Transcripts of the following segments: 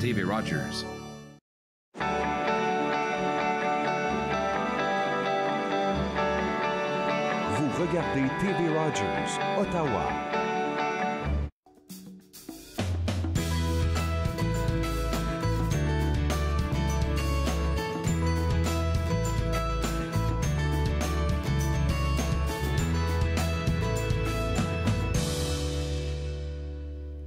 TV Rogers. Vous regardez TV Rogers, Ottawa.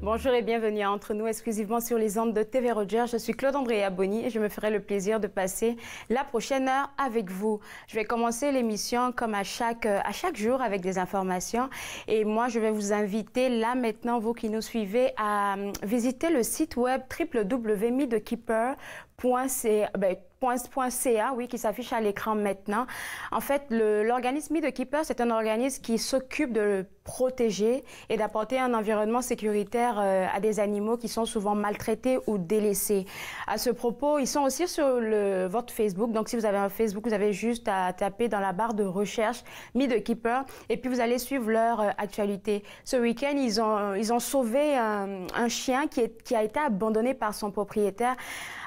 Bonjour et bienvenue à Entre nous, exclusivement sur les ondes de TV Rogers. Je suis Claude Andrea Boni et je me ferai le plaisir de passer la prochaine heure avec vous. Je vais commencer l'émission comme à chaque jour avec des informations. Et moi, je vais vous inviter là maintenant, vous qui nous suivez, à visiter le site web www.meetthekeeper.ca, oui, qui s'affiche à l'écran maintenant. En fait, l'organisme Meet the Keeper, c'est un organisme qui s'occupe de protéger et d'apporter un environnement sécuritaire à des animaux qui sont souvent maltraités ou délaissés. À ce propos, ils sont aussi sur votre Facebook. Donc, si vous avez un Facebook, vous avez juste à taper dans la barre de recherche Meet the Keeper et puis vous allez suivre leur actualité. Ce week-end, ils ont sauvé un chien qui a été abandonné par son propriétaire.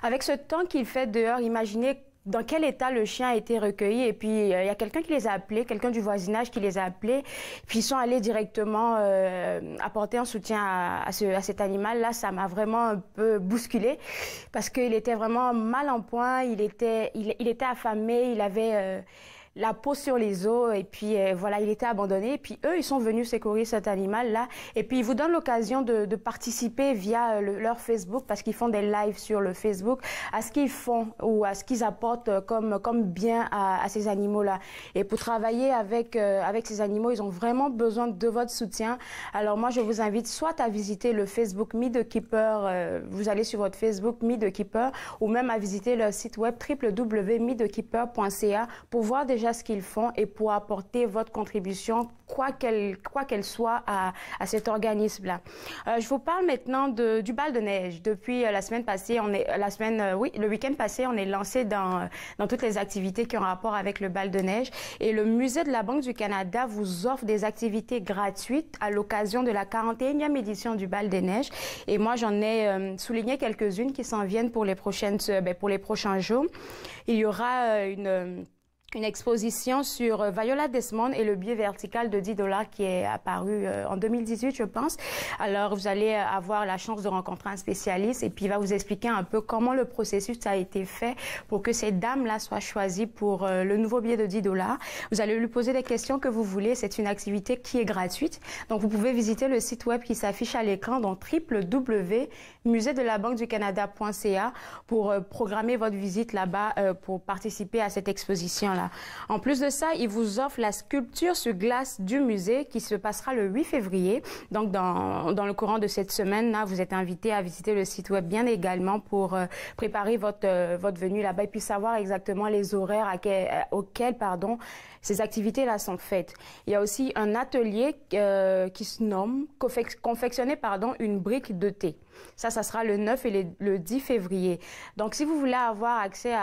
Avec ce temps qu'il fait dehors, imaginez dans quel état le chien a été recueilli. Et puis, il y a quelqu'un qui les a appelés, quelqu'un du voisinage qui les a appelés. Puis, ils sont allés directement apporter un soutien à cet animal. Là, ça m'a vraiment un peu bousculé parce qu'il était vraiment mal en point. Il était affamé, il avait la peau sur les os et puis voilà, il était abandonné. Et puis eux, ils sont venus secourir cet animal-là. Et puis ils vous donnent l'occasion de participer via leur Facebook parce qu'ils font des lives sur le Facebook à ce qu'ils font ou à ce qu'ils apportent comme bien à ces animaux-là. Et pour travailler avec ces animaux, ils ont vraiment besoin de votre soutien. Alors moi, je vous invite soit à visiter le Facebook Meet the Keeper, vous allez sur votre Facebook Meet the Keeper, ou même à visiter le site web www.meetthekeeper.ca pour voir déjà ce qu'ils font et pour apporter votre contribution, quoi qu'elle soit, à cet organisme-là. Je vous parle maintenant du bal de neige. Depuis la semaine passée, le week-end passé, on est lancé dans toutes les activités qui ont rapport avec le bal de neige. Et le Musée de la Banque du Canada vous offre des activités gratuites à l'occasion de la 41e édition du bal des neiges. Et moi, j'en ai souligné quelques-unes qui s'en viennent pour les prochains jours. Il y aura une exposition sur Viola Desmond et le biais vertical de $10 qui est apparu en 2018, je pense. Alors, vous allez avoir la chance de rencontrer un spécialiste et puis il va vous expliquer un peu comment le processus a été fait pour que ces dames-là soient choisies pour le nouveau billet de $10. Vous allez lui poser des questions que vous voulez. C'est une activité qui est gratuite. Donc, vous pouvez visiter le site web qui s'affiche à l'écran, donc www.museedelabanqueducanada.ca pour programmer votre visite là-bas pour participer à cette exposition-là. En plus de ça, il vous offre la sculpture sur glace du musée qui se passera le 8 février. Donc, dans le courant de cette semaine-là, vous êtes invité à visiter le site web bien également pour préparer votre venue là-bas et puis savoir exactement les horaires auxquels ces activités-là sont faites. Il y a aussi un atelier qui se nomme confectionner une brique de thé. Ça sera le 9 et le 10 février. Donc, si vous voulez avoir accès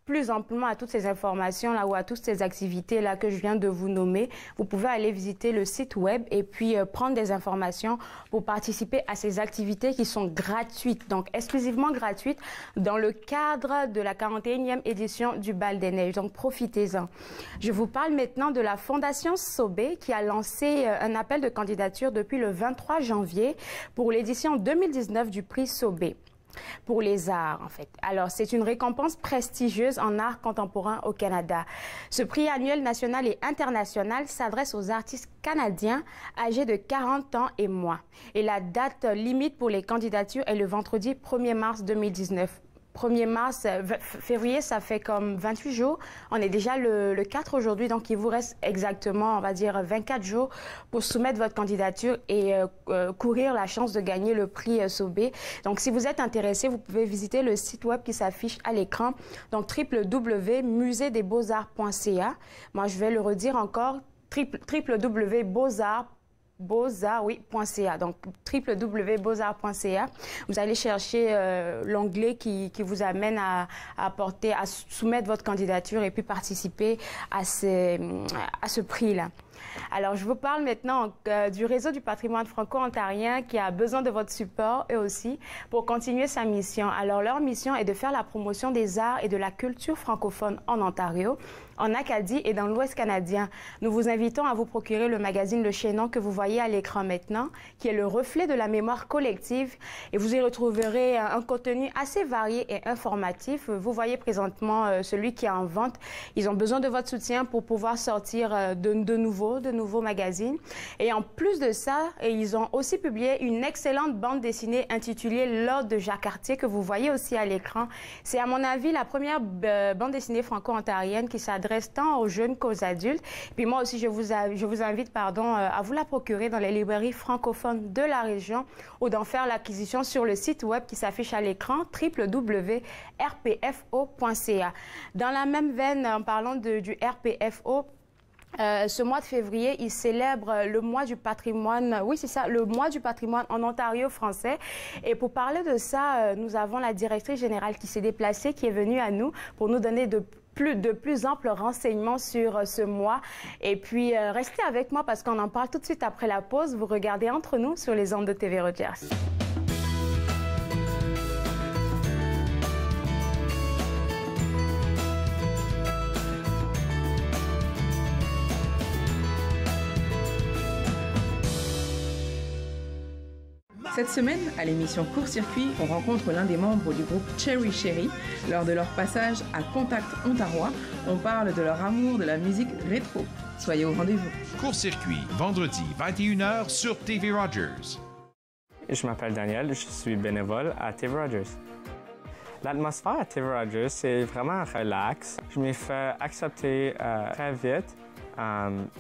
plus amplement à toutes ces informations-là ou à toutes ces activités-là que je viens de vous nommer, vous pouvez aller visiter le site web et puis prendre des informations pour participer à ces activités qui sont gratuites, donc exclusivement gratuites dans le cadre de la 41e édition du Bal des Neiges. Donc, profitez-en. Je vous parle maintenant de la Fondation Sobé qui a lancé un appel de candidature depuis le 23 janvier pour l'édition 2019 du prix Sobé. Pour les arts, en fait. Alors, c'est une récompense prestigieuse en art contemporain au Canada. Ce prix annuel national et international s'adresse aux artistes canadiens âgés de 40 ans et moins. Et la date limite pour les candidatures est le vendredi 1er mars 2019. 1er mars, février, ça fait comme 28 jours. On est déjà le 4 aujourd'hui, donc il vous reste exactement, on va dire, 24 jours pour soumettre votre candidature et courir la chance de gagner le prix Sobé. Donc, si vous êtes intéressé, vous pouvez visiter le site web qui s'affiche à l'écran, donc www.museedesbeaux-arts.ca. Moi, je vais le redire encore, www.beauxarts.ca. Donc www.beauxarts.ca. Vous allez chercher l'onglet qui vous amène à soumettre votre candidature et puis participer à ce prix-là. Alors, je vous parle maintenant du réseau du patrimoine franco-ontarien qui a besoin de votre support, eux aussi, pour continuer sa mission. Alors, leur mission est de faire la promotion des arts et de la culture francophone en Ontario, en Acadie et dans l'Ouest canadien. Nous vous invitons à vous procurer le magazine Le Chaînon que vous voyez à l'écran maintenant, qui est le reflet de la mémoire collective. Et vous y retrouverez un contenu assez varié et informatif. Vous voyez présentement celui qui est en vente. Ils ont besoin de votre soutien pour pouvoir sortir de nouveaux magazines. Et en plus de ça, ils ont aussi publié une excellente bande dessinée intitulée L'Ordre de Jacques Cartier que vous voyez aussi à l'écran. C'est à mon avis la première bande dessinée franco-ontarienne qui s'adresse tant aux jeunes qu'aux adultes. Puis moi aussi, je vous invite à vous la procurer dans les librairies francophones de la région ou d'en faire l'acquisition sur le site web qui s'affiche à l'écran, www.rpfo.ca. Dans la même veine, en parlant du RPFO, ce mois de février, il célèbre le mois du patrimoine, oui c'est ça, le mois du patrimoine en Ontario français. Et pour parler de ça, nous avons la directrice générale qui s'est déplacée, qui est venue à nous pour nous donner de plus amples renseignements sur ce mois. Et puis, restez avec moi parce qu'on en parle tout de suite après la pause. Vous regardez Entre nous sur les ondes de TV Rogers. Cette semaine, à l'émission Court-Circuit, on rencontre l'un des membres du groupe Cherry Cherry. Lors de leur passage à Contact Ontario, on parle de leur amour de la musique rétro. Soyez au rendez-vous. Court-Circuit, vendredi 21h sur TV Rogers. Je m'appelle Daniel, je suis bénévole à TV Rogers. L'atmosphère à TV Rogers, c'est vraiment relax. Je m'ai fait accepter très vite.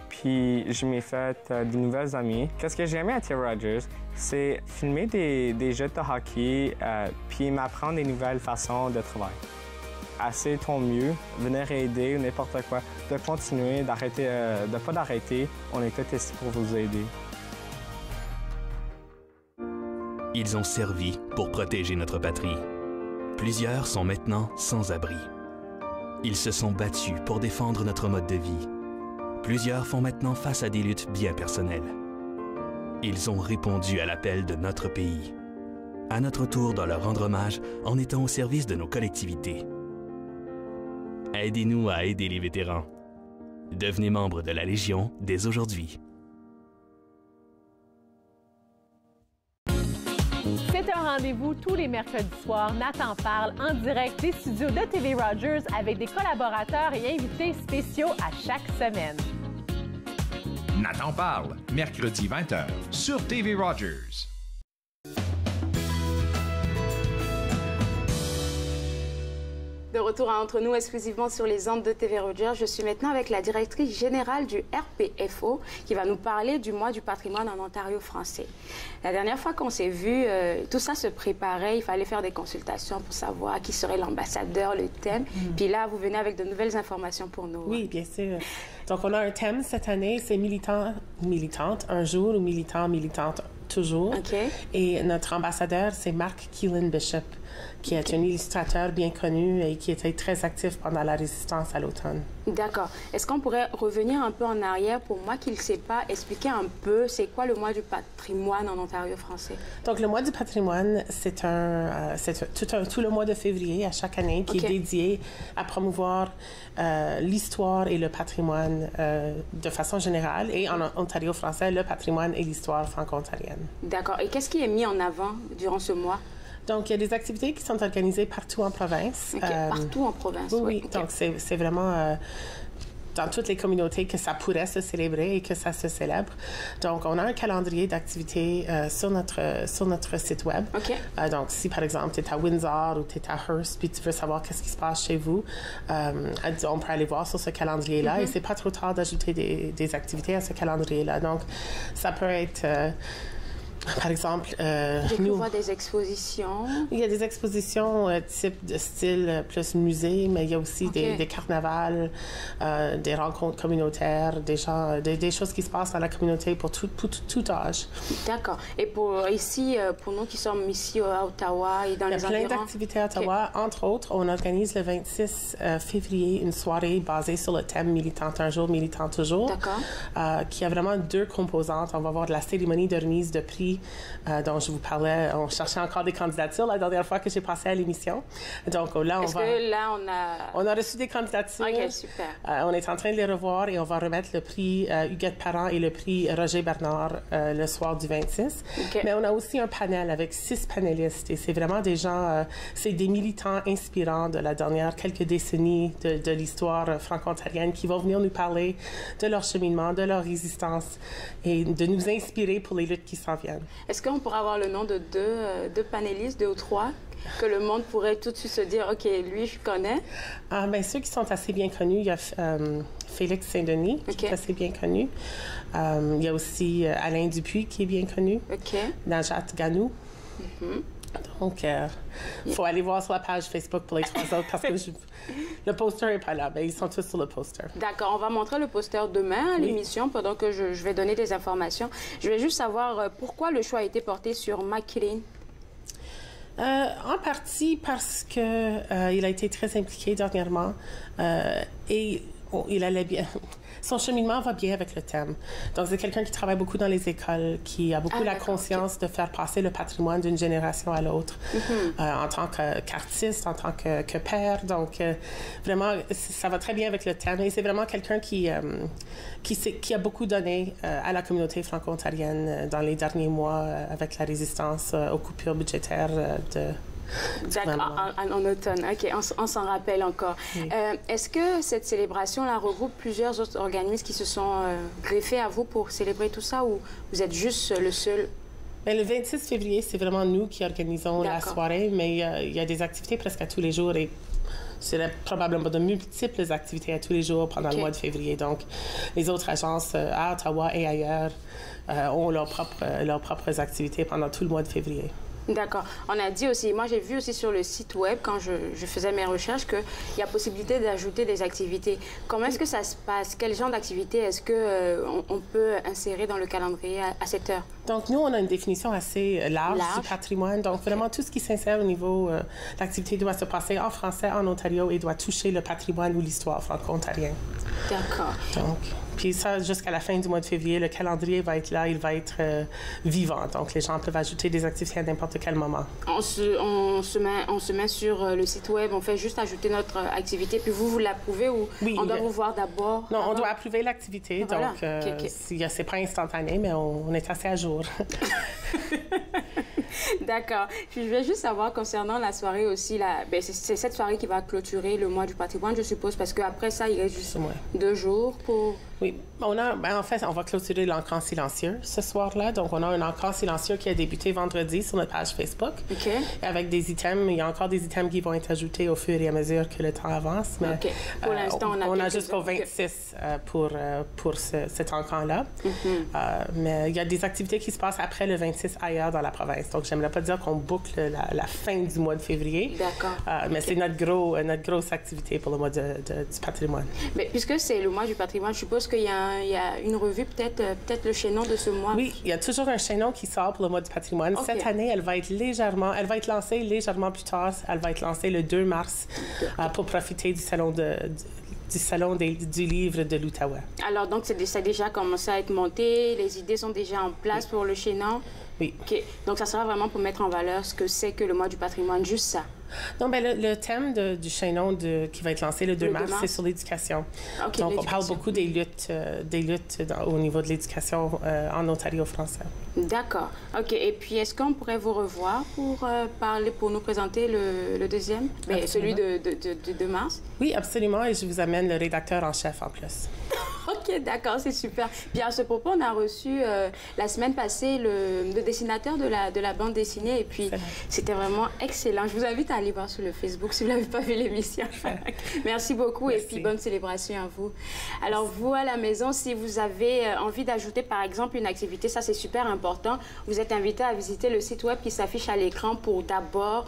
Puis je m'ai fait de nouvelles amies. Qu'est-ce que j'ai aimé à TV Rogers, c'est filmer des jeux de hockey puis m'apprendre des nouvelles façons de travailler. Assez ton mieux, venir aider, n'importe quoi, de continuer, d'arrêter, de pas d'arrêter. On est tous ici pour vous aider. Ils ont servi pour protéger notre patrie. Plusieurs sont maintenant sans abri. Ils se sont battus pour défendre notre mode de vie. Plusieurs font maintenant face à des luttes bien personnelles. Ils ont répondu à l'appel de notre pays. À notre tour de leur rendre hommage en étant au service de nos collectivités. Aidez-nous à aider les vétérans. Devenez membre de la Légion dès aujourd'hui. C'est un rendez-vous tous les mercredis soirs. Nathan parle en direct des studios de TV Rogers avec des collaborateurs et invités spéciaux à chaque semaine. Nathan parle, mercredi 20h sur TV Rogers. De retour à Entre nous, exclusivement sur les ondes de TV Rogers. Je suis maintenant avec la directrice générale du RPFO qui va nous parler du mois du patrimoine en Ontario français. La dernière fois qu'on s'est vu, tout ça se préparait. Il fallait faire des consultations pour savoir qui serait l'ambassadeur, le thème. Puis là, vous venez avec de nouvelles informations pour nous. Oui, bien sûr. Donc, on a un thème cette année, c'est militant, militante, un jour ou militant, militante, toujours. Okay. Et notre ambassadeur, c'est Mark Keelan Bishop, qui est un illustrateur bien connu et qui était très actif pendant la résistance à l'automne. D'accord. Est-ce qu'on pourrait revenir un peu en arrière pour moi qui ne le sais pas, expliquer un peu c'est quoi le mois du patrimoine en Ontario français? Donc, le mois du patrimoine, c'est tout le mois de février à chaque année qui est dédié à promouvoir l'histoire et le patrimoine de façon générale. Et en Ontario français, le patrimoine et l'histoire franco-ontarienne. D'accord. Et qu'est-ce qui est mis en avant durant ce mois? Donc, il y a des activités qui sont organisées partout en province. Partout en province, oui. Okay. Donc, c'est vraiment dans toutes les communautés que ça pourrait se célébrer et que ça se célèbre. Donc, on a un calendrier d'activités sur notre site web. Okay. Donc, si, par exemple, tu es à Windsor ou tu es à Hearst puis tu veux savoir qu'est-ce qui se passe chez vous, on peut aller voir sur ce calendrier-là. Et c'est pas trop tard d'ajouter des activités à ce calendrier-là. Donc, ça peut être... Par exemple, nous voit des expositions. Il y a des expositions type de style plus musée, mais il y a aussi des carnavals, des rencontres communautaires, des choses qui se passent dans la communauté pour tout âge. D'accord. Et pour ici, pour nous qui sommes ici à Ottawa et dans les environs... Il y a plein d'activités à Ottawa. Entre autres, on organise le 26 février une soirée basée sur le thème Militante un jour, Militante toujours. D'accord. Qui a vraiment deux composantes. On va avoir de la cérémonie de remise de prix dont je vous parlais. On cherchait encore des candidatures la dernière fois que j'ai passé à l'émission. Donc là, on a reçu des candidatures. OK, super. On est en train de les revoir et on va remettre le prix Huguette Parent et le prix Roger Bernard le soir du 26. Okay. Mais on a aussi un panel avec 6 panélistes et c'est vraiment des gens, c'est des militants inspirants de la dernière quelques décennies de l'histoire franco-ontarienne qui vont venir nous parler de leur cheminement, de leur résistance et de nous inspirer pour les luttes qui s'en viennent. Est-ce qu'on pourrait avoir le nom de deux panélistes, 2 ou 3, que le monde pourrait tout de suite se dire, OK, lui, je connais? Bien, ceux qui sont assez bien connus, il y a Félix Saint-Denis, qui est assez bien connu. Il y a aussi Alain Dupuis, qui est bien connu. Najat Ganou. Donc, il faut aller voir sur la page Facebook pour les 3 autres parce que le poster n'est pas là, mais ils sont tous sur le poster. D'accord, on va montrer le poster demain à l'émission pendant que je vais donner des informations. Je vais juste savoir pourquoi le choix a été porté sur McKilleen. En partie parce que il a été très impliqué dernièrement et il allait bien. Son cheminement va bien avec le thème. Donc, c'est quelqu'un qui travaille beaucoup dans les écoles, qui a beaucoup la conscience de faire passer le patrimoine d'une génération à l'autre, en tant qu'artiste, en tant que père. Donc, vraiment, ça va très bien avec le thème. Et c'est vraiment quelqu'un qui a beaucoup donné à la communauté franco-ontarienne dans les derniers mois avec la résistance aux coupures budgétaires en automne. OK, on s'en rappelle encore. Oui. Est-ce que cette célébration-là regroupe plusieurs autres organismes qui se sont greffés à vous pour célébrer tout ça ou vous êtes juste le seul? Bien, le 26 février, c'est vraiment nous qui organisons la soirée, mais il y a des activités presque à tous les jours et c'est probablement de multiples activités à tous les jours pendant le mois de février. Donc, les autres agences à Ottawa et ailleurs ont leurs propres activités pendant tout le mois de février. D'accord. On a dit aussi, moi j'ai vu aussi sur le site web, quand je faisais mes recherches, qu'il y a possibilité d'ajouter des activités. Comment est-ce que ça se passe? Quel genre d'activité est-ce qu'on peut insérer dans le calendrier à cette heure? Donc, nous, on a une définition assez large du patrimoine. Donc, vraiment, tout ce qui s'insère au niveau l'activité doit se passer en français, en Ontario, et doit toucher le patrimoine ou l'histoire franco-ontarienne. D'accord. Donc, puis ça, jusqu'à la fin du mois de février, le calendrier va être là, il va être vivant. Donc, les gens peuvent ajouter des activités à n'importe quel moment. On se met sur le site web, on fait juste ajouter notre activité, puis vous l'approuvez ou on doit vous voir d'abord? Non, on doit approuver l'activité. Voilà. Donc, c'est pas instantané, mais on est assez à jour. D'accord. Puis je voulais juste savoir concernant la soirée aussi, c'est cette soirée qui va clôturer le mois du patrimoine, je suppose, parce qu'après ça, il reste juste 2 jours pour... Oui. En fait, on va clôturer l'encran silencieux ce soir-là. Donc, on a un encran silencieux qui a débuté vendredi sur notre page Facebook. OK. Avec des items. Il y a encore des items qui vont être ajoutés au fur et à mesure que le temps avance. Mais pour l'instant, on a jusqu'au 26 pour cet encran-là. Mais il y a des activités qui se passent après le 26 ailleurs dans la province. Donc, j'aimerais pas dire qu'on boucle la fin du mois de février. D'accord. Mais c'est notre grosse activité pour le mois du patrimoine. Mais puisque c'est le mois du patrimoine, je suppose qu'il y a une revue, peut-être le chaînon de ce mois. Oui, il y a toujours un chaînon qui sort pour le mois du patrimoine. Cette année, elle va être lancée légèrement plus tard. Elle va être lancée le 2 mars pour profiter du salon du livre de l'Outaouais. Alors, donc, ça a déjà commencé à être monté, les idées sont déjà en place pour le chaînon? Oui. OK. Donc, ça sera vraiment pour mettre en valeur ce que c'est que le mois du patrimoine, juste ça? Non, bien, le thème du chaînon qui va être lancé le 2 mars, c'est sur l'éducation. Okay, donc, on parle beaucoup des luttes au niveau de l'éducation en Ontario français. D'accord. OK. Et puis, est-ce qu'on pourrait vous revoir pour nous présenter le deuxième? Celui de 2 mars? Oui, absolument. Et je vous amène le rédacteur en chef en plus. OK. OK, d'accord, c'est super. Puis à ce propos, on a reçu la semaine passée le dessinateur de la bande dessinée et puis c'était vraiment excellent. Je vous invite à aller voir sur le Facebook si vous n'avez pas vu l'émission. Merci beaucoup. Merci. Et puis bonne célébration à vous. Alors vous, à la maison, si vous avez envie d'ajouter par exemple une activité, ça c'est super important, vous êtes invité à visiter le site web qui s'affiche à l'écran pour d'abord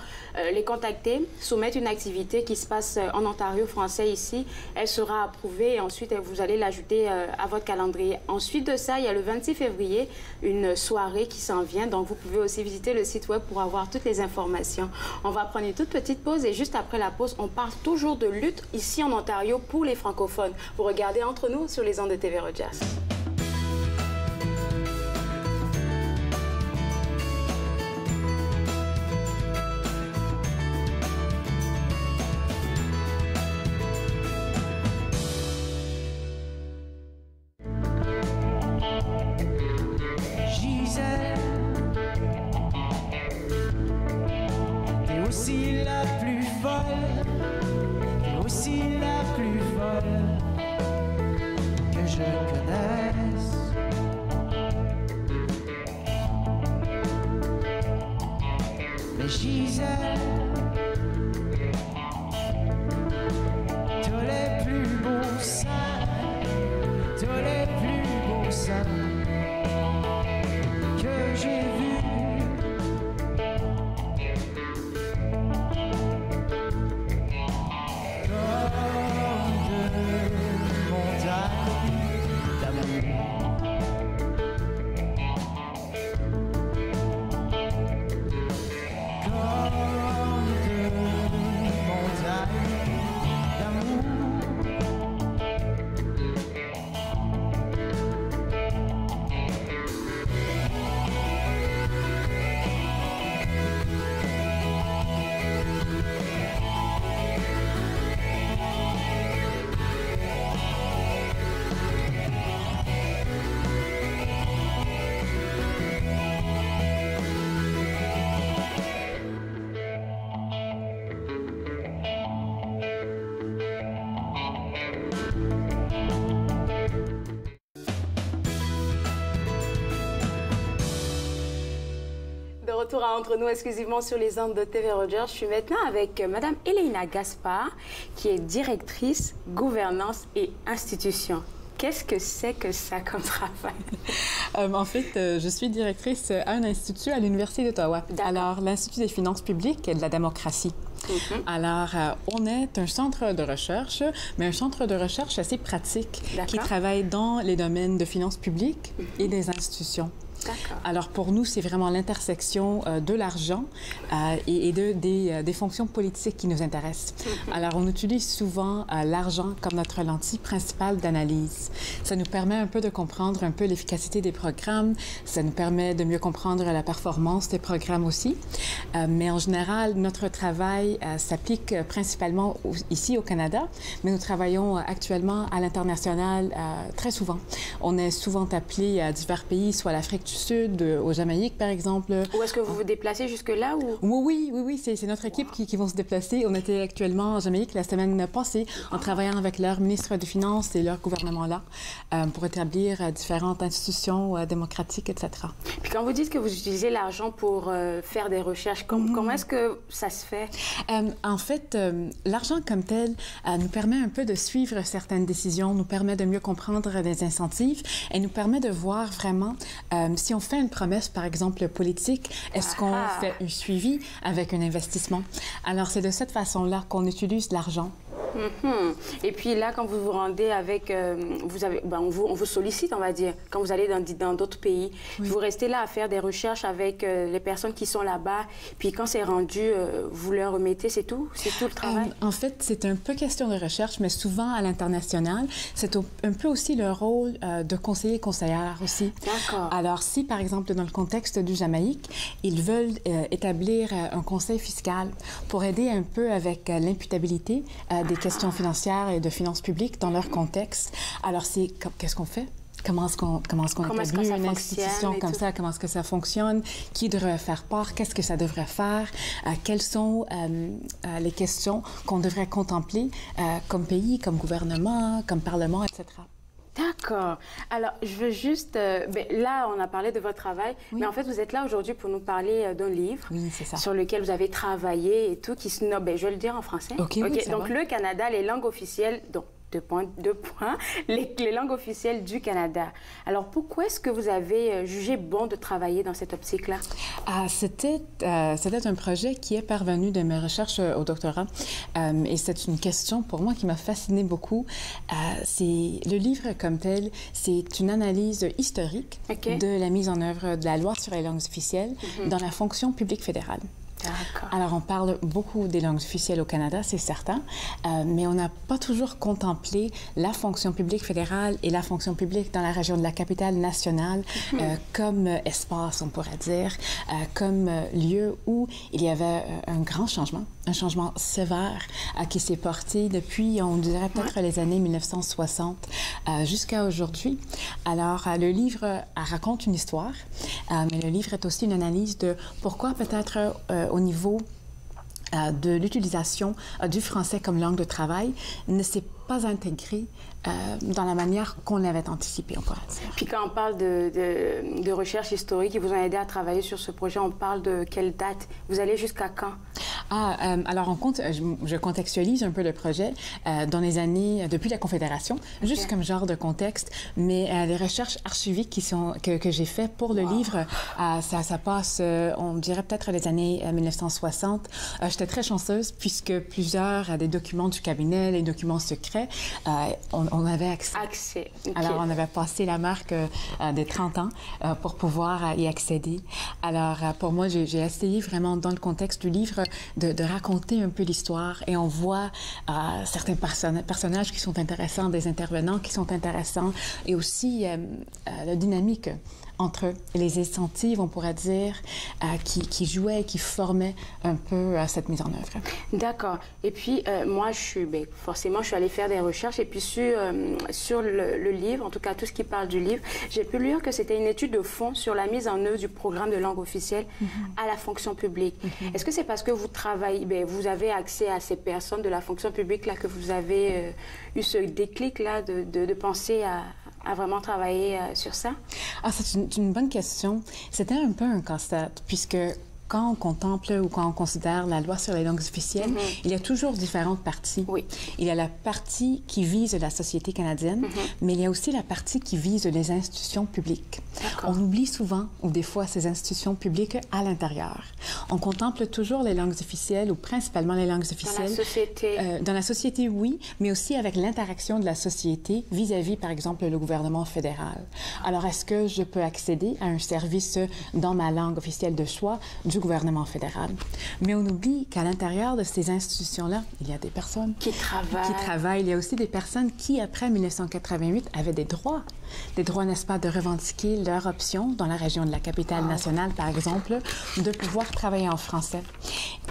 les contacter, soumettre une activité qui se passe en Ontario français ici. Elle sera approuvée et ensuite vous allez l'ajouter à votre calendrier. Ensuite de ça, il y a le 26 février, une soirée qui s'en vient. Donc vous pouvez aussi visiter le site web pour avoir toutes les informations. On va prendre une toute petite pause et juste après la pause, on parle toujours de lutte ici en Ontario pour les francophones. Vous regardez Entre nous sur les ondes de TV Rogers. Retour à Entre nous exclusivement sur les ondes de TV Rogers. Je suis maintenant avec Madame Elena Gaspard, qui est directrice gouvernance et institutions. Qu'est-ce que c'est que ça comme travail? En fait, je suis directrice à un institut à l'Université d'Ottawa. Alors, l'Institut des finances publiques et de la démocratie. Alors, on est un centre de recherche, mais un centre de recherche assez pratique qui travaille dans les domaines de finances publiques et des institutions. Alors, pour nous, c'est vraiment l'intersection de l'argent et des fonctions politiques qui nous intéressent. Alors, on utilise souvent l'argent comme notre lentille principale d'analyse. Ça nous permet un peu de comprendre un peu l'efficacité des programmes. Ça nous permet de mieux comprendre la performance des programmes aussi. Mais en général, notre travail s'applique principalement ici au Canada, mais nous travaillons actuellement à l'international très souvent. On est souvent appelé à divers pays, soit l'Afrique du Sud, au Jamaïque, par exemple. Où est-ce que vous vous déplacez jusque-là? Oui, c'est notre équipe qui vont se déplacer. On était actuellement en Jamaïque la semaine passée en travaillant avec leur ministre des Finances et leur gouvernement-là pour établir différentes institutions démocratiques, etc. Puis quand vous dites que vous utilisez l'argent pour faire des recherches, comment est-ce que ça se fait? En fait, l'argent comme tel nous permet un peu de suivre certaines décisions, nous permet de mieux comprendre des incentives et nous permet de voir vraiment si on fait une promesse, par exemple, politique, est-ce qu'on fait un suivi avec un investissement? Alors, c'est de cette façon-là qu'on utilise l'argent. Et puis là, quand vous vous rendez avec... on vous sollicite, on va dire, quand vous allez dans d'autres pays. Vous restez là à faire des recherches avec les personnes qui sont là-bas. Puis quand c'est rendu, vous leur remettez, c'est tout? C'est tout le travail? En fait, c'est un peu question de recherche, mais souvent à l'international, c'est un peu aussi le rôle de conseiller conseillère aussi. D'accord. Alors, si, par exemple, dans le contexte du Jamaïque, ils veulent établir un conseil fiscal pour aider un peu avec l'imputabilité des questions financières et de finances publiques dans leur contexte. Alors, qu'est-ce qu'on fait? Comment est-ce qu'on établit une institution comme ça? Comment est-ce que ça fonctionne? Qui devrait faire part? Qu'est-ce que ça devrait faire? Quelles sont les questions qu'on devrait contempler comme pays, comme gouvernement, comme parlement, etc.? D'accord. Alors, je veux juste... là, on a parlé de votre travail, mais en fait, vous êtes là aujourd'hui pour nous parler d'un livre sur lequel vous avez travaillé et tout, qui se nomme... je vais le dire en français. OK, oui, ça donc, va. le Canada, les langues officielles... Donc, deux points, les langues officielles du Canada. Alors, pourquoi est-ce que vous avez jugé bon de travailler dans cette optique-là? C'était un projet qui est parvenu de mes recherches au doctorat. Et c'est une question pour moi qui m'a fascinée beaucoup. Le livre comme tel, c'est une analyse historique de la mise en œuvre de la loi sur les langues officielles dans la fonction publique fédérale. Alors, on parle beaucoup des langues officielles au Canada, c'est certain, mais on n'a pas toujours contemplé la fonction publique fédérale et la fonction publique dans la région de la capitale nationale comme espace, on pourrait dire, comme lieu où il y avait un grand changement, un changement sévère qui s'est porté depuis, on dirait peut-être les années 1960 jusqu'à aujourd'hui. Alors, le livre raconte une histoire, mais le livre est aussi une analyse de pourquoi peut-être au niveau de l'utilisation du français comme langue de travail ne s'est pas intégré dans la manière qu'on avait anticipé, on pourrait dire. Puis quand on parle de recherche historique qui vous ont aidé à travailler sur ce projet, on parle de quelle date? Vous allez jusqu'à quand? Alors, je contextualise un peu le projet dans les années, depuis la Confédération, juste comme genre de contexte, mais les recherches archiviques que j'ai faites pour le livre, ça passe, on dirait peut-être les années 1960. J'étais très chanceuse puisque plusieurs des documents du cabinet, les documents secrets, on avait accès. Alors, on avait passé la marque des 30 ans pour pouvoir y accéder. Alors, pour moi, j'ai essayé vraiment dans le contexte du livre de raconter un peu l'histoire et on voit certains personnages qui sont intéressants, des intervenants qui sont intéressants et aussi la dynamique entre eux, les incentives, on pourrait dire, qui jouaient et qui formaient un peu cette mise en œuvre. D'accord. Et puis, moi, forcément, je suis allée faire des recherches et puis sur le livre, en tout cas, tout ce qui parle du livre, j'ai pu lire que c'était une étude de fond sur la mise en œuvre du programme de langue officielle à la fonction publique. Est-ce que c'est parce que vous travaillez, vous avez accès à ces personnes de la fonction publique là que vous avez eu ce déclic-là de penser à vraiment travailler sur ça? C'est une bonne question. C'était un peu un casse-tête, puisque quand on contemple ou quand on considère la loi sur les langues officielles, il y a toujours différentes parties. Oui. Il y a la partie qui vise la société canadienne, mais il y a aussi la partie qui vise les institutions publiques. On oublie souvent, ou des fois, ces institutions publiques à l'intérieur. On contemple toujours les langues officielles, ou principalement les langues officielles. Dans la société. Dans la société, oui, mais aussi avec l'interaction de la société vis-à-vis, par exemple, le gouvernement fédéral. Alors, est-ce que je peux accéder à un service dans ma langue officielle de choix du gouvernement fédéral? Mais on oublie qu'à l'intérieur de ces institutions-là, il y a des personnes qui travaillent. Il y a aussi des personnes qui, après 1988, avaient des droits, n'est-ce pas, de revendiquer leur option dans la région de la capitale nationale, par exemple, de pouvoir travailler en français.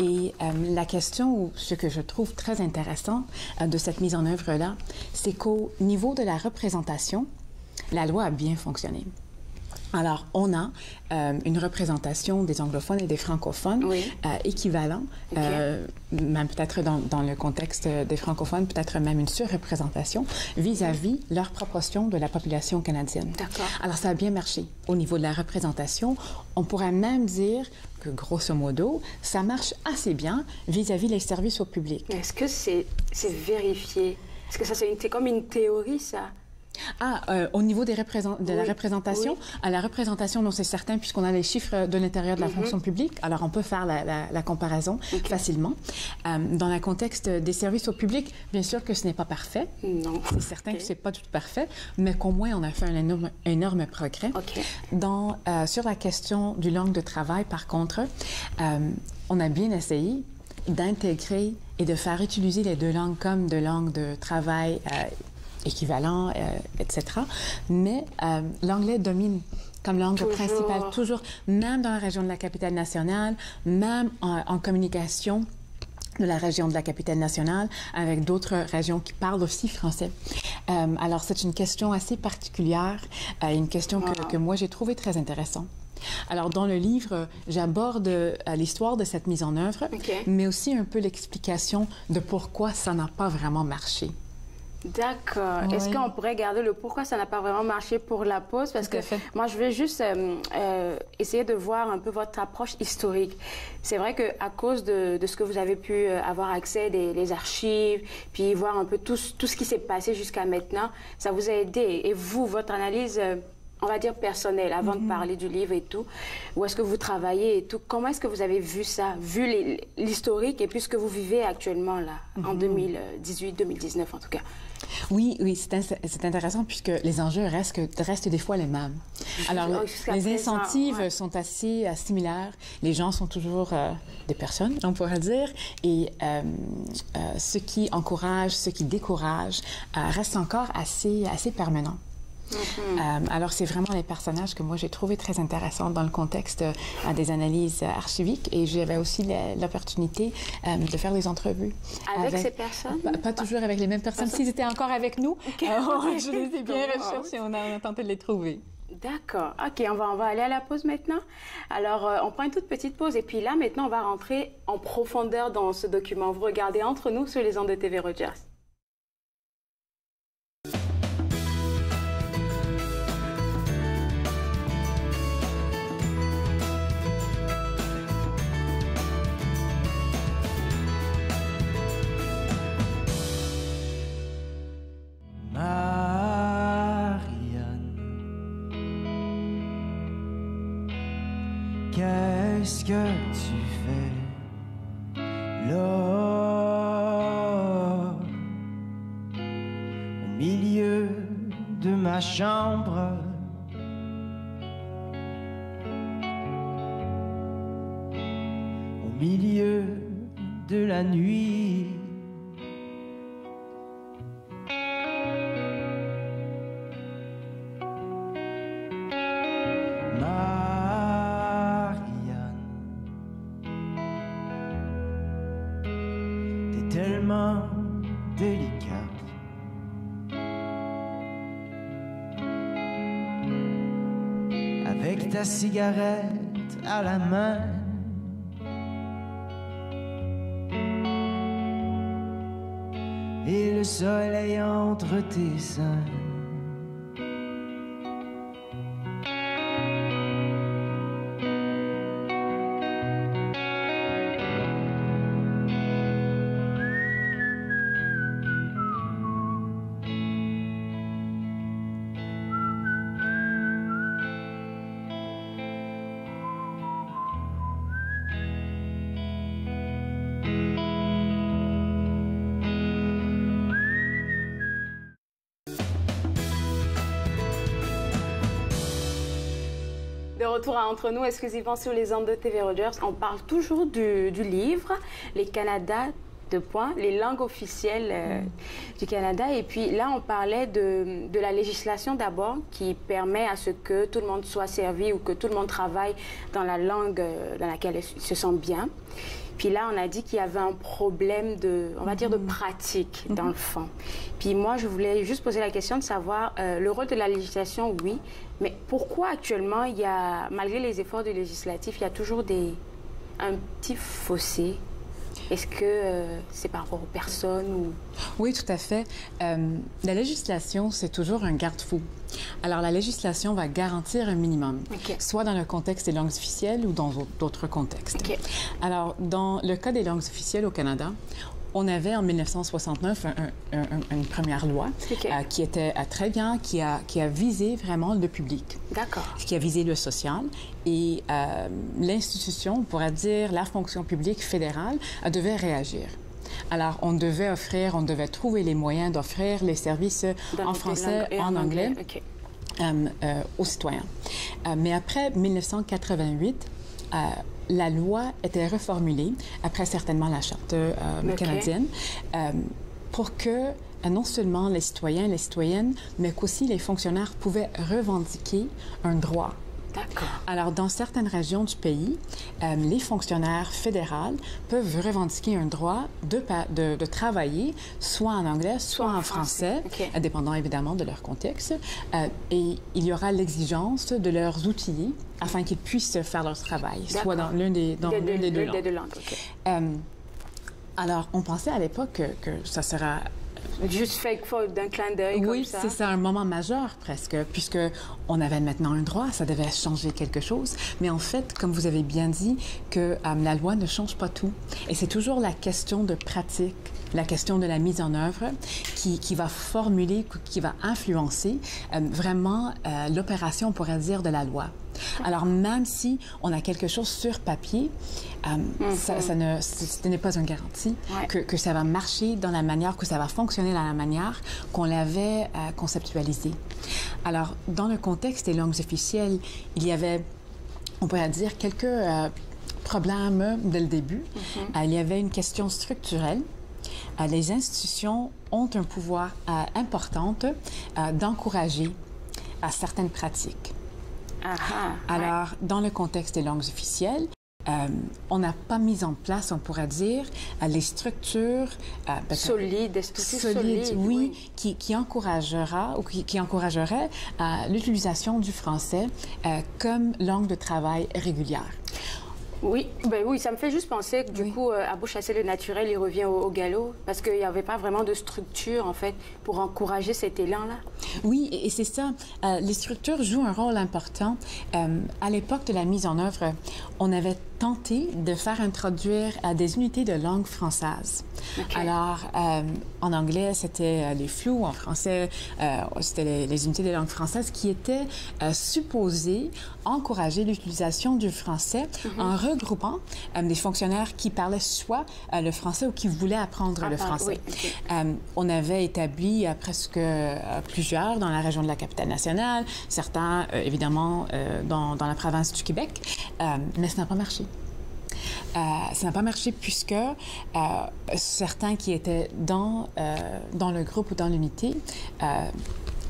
Et la question, ou ce que je trouve très intéressant de cette mise en œuvre-là, c'est qu'au niveau de la représentation, la loi a bien fonctionné. Alors, on a une représentation des anglophones et des francophones équivalents, même peut-être dans le contexte des francophones, peut-être même une surreprésentation vis-à-vis leur proportion de la population canadienne. Alors, ça a bien marché. Au niveau de la représentation, on pourrait même dire que, grosso modo, ça marche assez bien vis-à-vis les services au public. Est-ce que c'est vérifié? Est-ce que ça, c'est comme une théorie, ça? Au niveau de la représentation, à la représentation, non, c'est certain, puisqu'on a les chiffres de l'intérieur de la fonction publique, alors on peut faire la comparaison facilement. Dans le contexte des services au public, bien sûr que ce n'est pas parfait. Non. C'est certain que ce n'est pas tout parfait, mais qu'au moins on a fait un énorme progrès. Sur la question du langue de travail, par contre, on a bien essayé d'intégrer et de faire utiliser les deux langues comme de langues de travail équivalent, etc. Mais l'anglais domine comme langue principale, toujours, même dans la région de la capitale nationale, même en communication de la région de la capitale nationale avec d'autres régions qui parlent aussi français. Alors, c'est une question assez particulière, une question que moi, j'ai trouvée très intéressante. Alors, dans le livre, j'aborde l'histoire de cette mise en œuvre, mais aussi un peu l'explication de pourquoi ça n'a pas vraiment marché. D'accord. Oui. Est-ce qu'on pourrait garder le pourquoi ça n'a pas vraiment marché pour la pause? Parce que moi, je vais juste essayer de voir un peu votre approche historique. C'est vrai qu'à cause de ce que vous avez pu avoir accès, des archives, puis voir un peu tout ce qui s'est passé jusqu'à maintenant, ça vous a aidé. Et vous, votre analyse... on va dire personnelle, avant de parler du livre et tout, où est-ce que vous travaillez et tout, comment est-ce que vous avez vu ça, vu l'historique et puis ce que vous vivez actuellement là, en 2018-2019 en tout cas? Oui, c'est intéressant puisque les enjeux restent des fois les mêmes. Alors, les incentives sont assez similaires. Les gens sont toujours des personnes, on pourrait dire, et ce qui encourage, ce qui décourage reste encore assez permanent. Alors, c'est vraiment les personnages que moi, j'ai trouvé très intéressants dans le contexte des analyses archiviques et j'avais aussi l'opportunité de faire des entrevues. Avec ces personnes? Pas toujours avec les mêmes personnes. S'ils étaient encore avec nous, je les ai bien recherchés, on a tenté de les trouver. D'accord. OK, on va aller à la pause maintenant. Alors, on prend une toute petite pause et puis là, maintenant, on va rentrer en profondeur dans ce document. Vous regardez Entre nous sur les ondes de TV Rogers. Qu'est-ce que tu fais là, au milieu de ma chambre? Au milieu de la nuit, tellement délicate. Avec ta cigarette à la main, et le soleil entre tes seins. De retour à Entre nous, exclusivement sur les ondes de TV Rogers, on parle toujours du livre, les Canada, les langues officielles du Canada. Et puis là, on parlait de la législation d'abord, qui permet à ce que tout le monde soit servi ou que tout le monde travaille dans la langue dans laquelle il se sent bien. Puis là, on a dit qu'il y avait un problème on va dire, de pratique, dans le fond. Puis moi, je voulais juste poser la question de savoir, le rôle de la législation, oui, mais pourquoi actuellement, malgré les efforts du législatif, il y a toujours un petit fossé? Est-ce que c'est par rapport aux personnes ou... Oui, tout à fait. La législation, c'est toujours un garde-fou. Alors, la législation va garantir un minimum, soit dans le contexte des langues officielles ou dans d'autres contextes. Alors, dans le cas des langues officielles au Canada, on avait en 1969 une première loi qui était très bien, qui a visé vraiment le public. D'accord. Qui a visé le social. Et l'institution, on pourrait dire la fonction publique fédérale, devait réagir. Alors, on devait trouver les moyens d'offrir les services en français et en anglais aux citoyens. Mais après 1988, la loi était reformulée, après certainement la Charte canadienne, pour que non seulement les citoyens et les citoyennes, mais qu'aussi les fonctionnaires pouvaient revendiquer un droit. Alors, dans certaines régions du pays, les fonctionnaires fédéraux peuvent revendiquer un droit de travailler soit en anglais, soit en français, dépendant évidemment de leur contexte. Et il y aura l'exigence de leurs outils afin qu'ils puissent faire leur travail, soit dans l'une des deux langues. Alors, on pensait à l'époque que ça sera Juste fait d'un clin d'œil comme ça. Oui, c'est un moment majeur presque, puisque on avait maintenant un droit, ça devait changer quelque chose. Mais en fait, comme vous avez bien dit, que la loi ne change pas tout. Et c'est toujours la question de pratique, la question de la mise en œuvre qui va formuler, qui va influencer vraiment l'opération, on pourrait dire, de la loi. Alors, même si on a quelque chose sur papier, ce n'est pas une garantie que ça va marcher dans la manière, que ça va fonctionner dans la manière qu'on l'avait conceptualisé. Alors, dans le contexte des langues officielles, il y avait, on pourrait dire, quelques problèmes dès le début. Il y avait une question structurelle. Les institutions ont un pouvoir important d'encourager certaines pratiques. Alors, dans le contexte des langues officielles, on n'a pas mis en place, on pourrait dire, les structures solides, oui, qui encouragera ou qui encouragerait l'utilisation du français comme langue de travail régulière. Oui, oui, ça me fait juste penser que du coup, à beau chasser le naturel, il revient au galop, parce qu'il n'y avait pas vraiment de structure, en fait, pour encourager cet élan-là. Oui, et c'est ça. Les structures jouent un rôle important. À l'époque de la mise en œuvre, on avait tenté de faire introduire des unités de langue française. Alors, en anglais, c'était les FLU, en français, c'était les unités de langue française qui étaient supposées encourager l'utilisation du français en regroupant des fonctionnaires qui parlaient soit le français ou qui voulaient apprendre le français. On avait établi presque plusieurs dans la région de la capitale-nationale, certains, évidemment, dans la province du Québec, mais ça n'a pas marché. Ça n'a pas marché puisque certains qui étaient dans le groupe ou dans l'unité...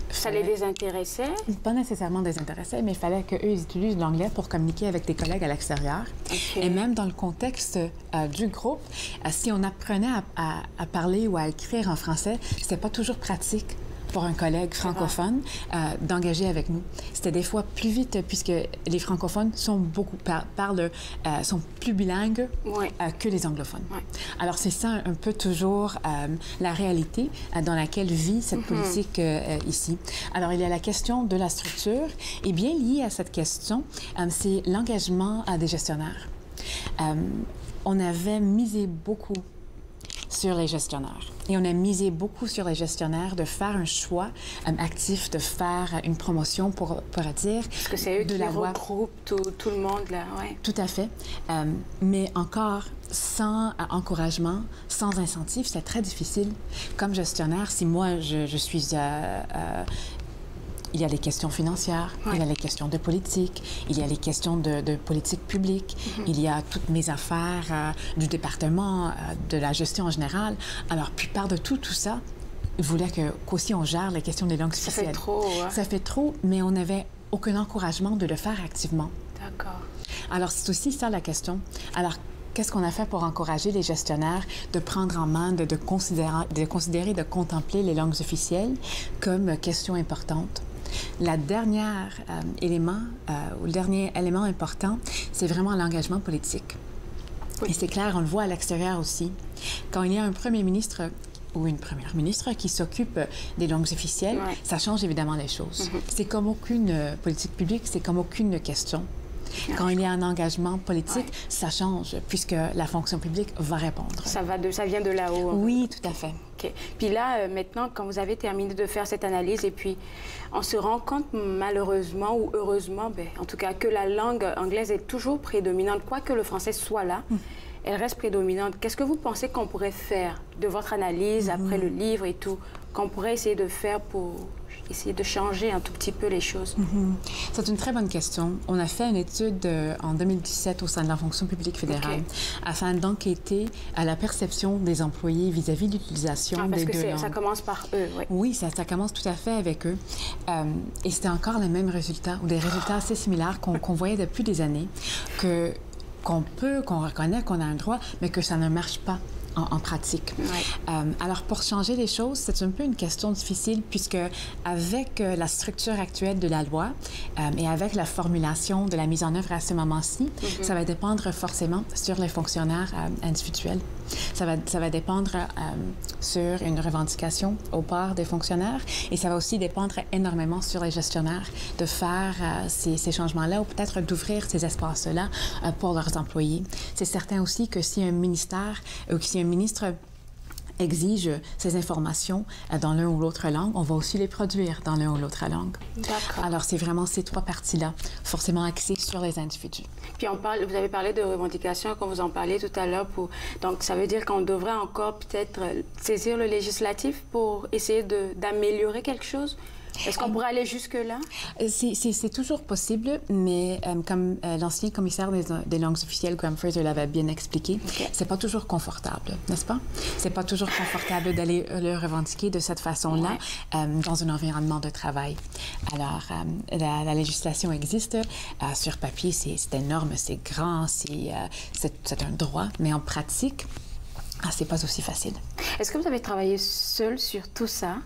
ça les désintéressait? Pas nécessairement désintéressait, mais il fallait qu'eux ils utilisent l'anglais pour communiquer avec des collègues à l'extérieur. Et même dans le contexte du groupe, si on apprenait à parler ou à écrire en français, c'était pas toujours pratique pour un collègue francophone d'engager avec nous. C'était des fois plus vite puisque les francophones sont sont plus bilingues que les anglophones. Alors c'est ça un peu toujours la réalité dans laquelle vit cette politique ici. Alors il y a la question de la structure et bien liée à cette question, c'est l'engagement des gestionnaires. On avait misé beaucoup sur les gestionnaires. Et on a misé beaucoup sur les gestionnaires de faire un choix actif, de faire une promotion pour dire parce que c'est eux qui regroupent tout le monde, là, Tout à fait. Mais encore, sans encouragement, sans incentive, c'est très difficile. Comme gestionnaire, si moi, je suis... il y a les questions financières, il y a les questions de politique, il y a les questions de politique publique, il y a toutes mes affaires du département, de la gestion en général. Alors, plupart de tout ça, ils voulaient qu'aussi on gère les questions des langues officielles. Ça fait trop, Ça fait trop, mais on n'avait aucun encouragement de le faire activement. D'accord. Alors, c'est aussi ça la question. Alors, qu'est-ce qu'on a fait pour encourager les gestionnaires de prendre en main, de considérer, de contempler les langues officielles comme question importante? Le dernier élément important, c'est vraiment l'engagement politique. Et c'est clair, on le voit à l'extérieur aussi. Quand il y a un premier ministre ou une première ministre qui s'occupe des langues officielles, ça change évidemment les choses. C'est comme aucune politique publique, c'est comme aucune question. Quand il y a un engagement politique, ça change, puisque la fonction publique va répondre. Ça vient de là-haut. Oui, tout à fait. OK. Puis là, maintenant, quand vous avez terminé de faire cette analyse, et puis on se rend compte, malheureusement ou heureusement, en tout cas, que la langue anglaise est toujours prédominante, quoique le français soit là. Elle reste prédominante. Qu'est-ce que vous pensez qu'on pourrait faire de votre analyse, après le livre et tout, qu'on pourrait essayer de faire pour essayer de changer un tout petit peu les choses? C'est une très bonne question. On a fait une étude en 2017 au sein de la fonction publique fédérale afin d'enquêter à la perception des employés vis-à-vis de l'utilisation des deux langues. Ça commence par eux, Oui, ça commence tout à fait avec eux. Et c'était encore les mêmes résultats, ou des résultats assez similaires qu'on voyait depuis des années, qu'on reconnaît qu'on a un droit, mais que ça ne marche pas en pratique. Alors, pour changer les choses, c'est un peu une question difficile puisque avec la structure actuelle de la loi et avec la formulation de la mise en œuvre à ce moment-ci, ça va dépendre forcément sur les fonctionnaires individuels. Ça va dépendre sur une revendication au part des fonctionnaires et ça va aussi dépendre énormément sur les gestionnaires de faire ces changements-là ou peut-être d'ouvrir ces espaces-là pour leurs employés. C'est certain aussi que si un ministère ou si un ministre exige ces informations dans l'un ou l'autre langue, on va aussi les produire dans l'un ou l'autre langue. D'accord. Alors, c'est vraiment ces trois parties-là, forcément axées sur les individus. Puis vous avez parlé de revendications quand vous en parliez tout à l'heure. Donc, ça veut dire qu'on devrait encore peut-être saisir le législatif pour essayer d'améliorer quelque chose? Est-ce qu'on pourrait aller jusque-là? C'est toujours possible, mais comme l'ancien commissaire des langues officielles, Graham Fraser, l'avait bien expliqué, c'est pas toujours confortable, n'est-ce pas? C'est pas toujours confortable d'aller le revendiquer de cette façon-là dans un environnement de travail. Alors, la législation existe. Sur papier, c'est énorme, c'est grand, c'est un droit, mais en pratique, c'est pas aussi facile. Est-ce que vous avez travaillé seul sur tout ça?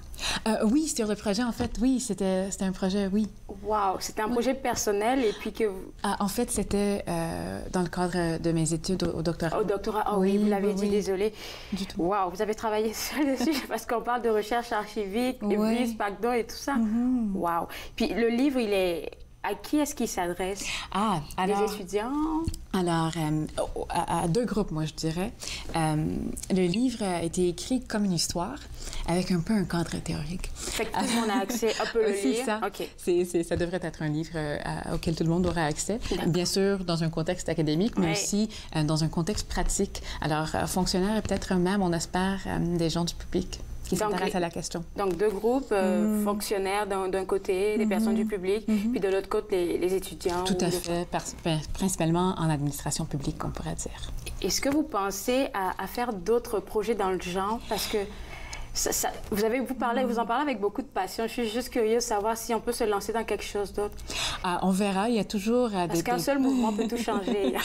Oui, sur le projet, en fait, oui, c'était un projet, oui. Wow, c'était un projet personnel et puis que... en fait, c'était dans le cadre de mes études au doctorat. Au doctorat, oui, vous l'avez dit, désolée. Du tout. Wow, vous avez travaillé seul dessus parce qu'on parle de recherche archivique, EBRIS, PACDON et tout ça. Wow. Puis le livre, il est... À qui est-ce qu'il s'adresse? Des étudiants? Alors, à deux groupes, moi, je dirais. Le livre a été écrit comme une histoire, avec un peu un cadre théorique. Fait que tout le monde a accès, peut le lire? C'est ça. Okay. Ça devrait être un livre auquel tout le monde aura accès, bien sûr dans un contexte académique, mais aussi dans un contexte pratique. Alors, fonctionnaires et peut-être même, on espère, des gens du public qui s'intéressent à la question. Donc, deux groupes, fonctionnaires d'un côté, des personnes du public, puis de l'autre côté, les étudiants. Tout à fait, principalement en administration publique, on pourrait dire. Est-ce que vous pensez à faire d'autres projets dans le genre? Parce que vous en parlez avec beaucoup de passion. Je suis juste curieuse de savoir si on peut se lancer dans quelque chose d'autre. On verra. Il y a toujours... Parce qu'un seul mouvement peut tout changer.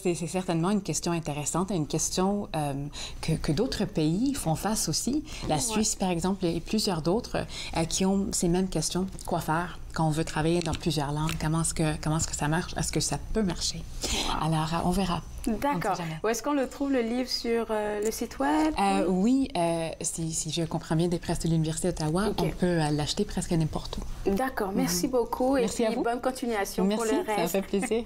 C'est certainement une question intéressante et une question que d'autres pays font face aussi. La Suisse, par exemple, et plusieurs d'autres qui ont ces mêmes questions. Quoi faire quand on veut travailler dans plusieurs langues? Comment est-ce que ça marche? Est-ce que ça peut marcher? Alors, on verra. D'accord. Où est-ce qu'on le trouve, le livre, sur le site web? Oui, si je comprends bien, des presses de l'Université d'Ottawa, on peut l'acheter presque n'importe où. D'accord. Merci beaucoup. Merci à vous. Bonne continuation pour le reste. Ça fait plaisir.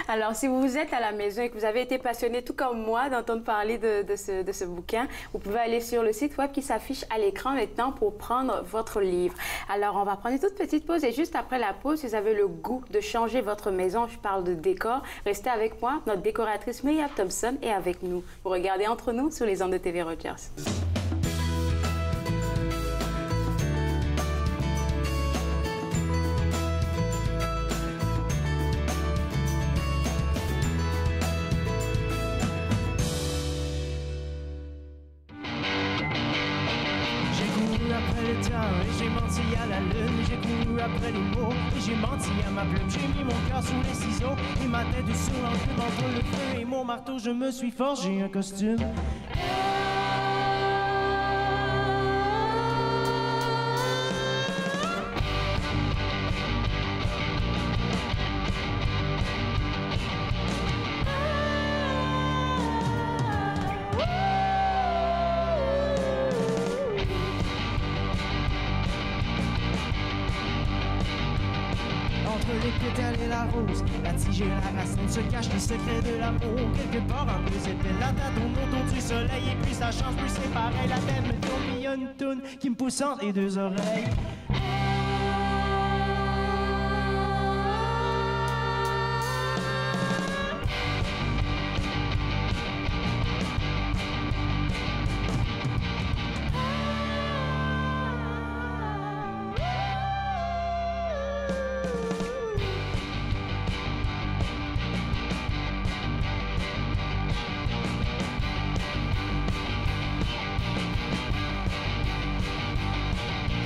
Alors, si vous êtes à la maison et que vous avez été passionné, tout comme moi, d'entendre parler de ce bouquin, vous pouvez aller sur le site web qui s'affiche à l'écran maintenant pour prendre votre livre. Alors, on va prendre une toute petite pause et juste après la pause, si vous avez le goût de changer votre maison, je parle de décor, restez avec moi, notre décoratrice Myriam Thompson est avec nous. Vous regardez Entre nous sur les ondes de TV Rogers. J'ai menti à la lune, j'ai couru après les mots et j'ai menti à ma plume. J'ai mis mon cœur sous les ciseaux et ma tête sur l'encre entre le feu et mon marteau. Je me suis forgé un costume. Les pétales et la rose, la tige et la racine se cachent les secrets de l'amour. Quelque part en plus c'était la date autour du soleil. Et puis ça change, plus c'est pareil. La tête me tourne, il y a une toune qui me pousse entre les deux oreilles.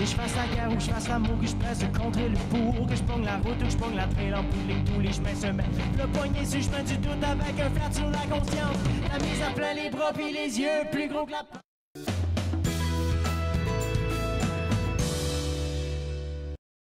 Que je fasse la guerre ou que je fasse l'amour, que je presse contre le four, que je pogne la route ou que je pogne la trail en pouling, tous les chemins se mettent. Le poignet sur le chemin du doute avec un flat sur la conscience. La mise à plein les bras puis les yeux plus gros que la...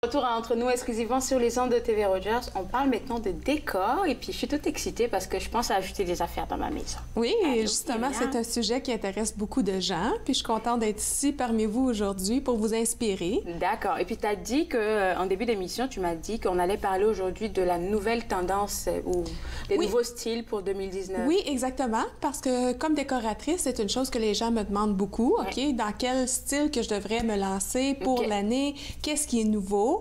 Retour entre nous exclusivement sur les ondes de TV Rogers. On parle maintenant de décor et puis je suis toute excitée parce que je pense à ajouter des affaires dans ma maison. Oui, et justement, c'est un sujet qui intéresse beaucoup de gens. Puis je suis contente d'être ici parmi vous aujourd'hui pour vous inspirer. D'accord. Et puis tu as dit qu'en début d'émission, tu m'as dit qu'on allait parler aujourd'hui de la nouvelle tendance ou des nouveaux styles pour 2019. Oui, exactement. Parce que comme décoratrice, c'est une chose que les gens me demandent beaucoup. OK? Dans quel style que je devrais me lancer pour l'année? Qu'est-ce qui est nouveau?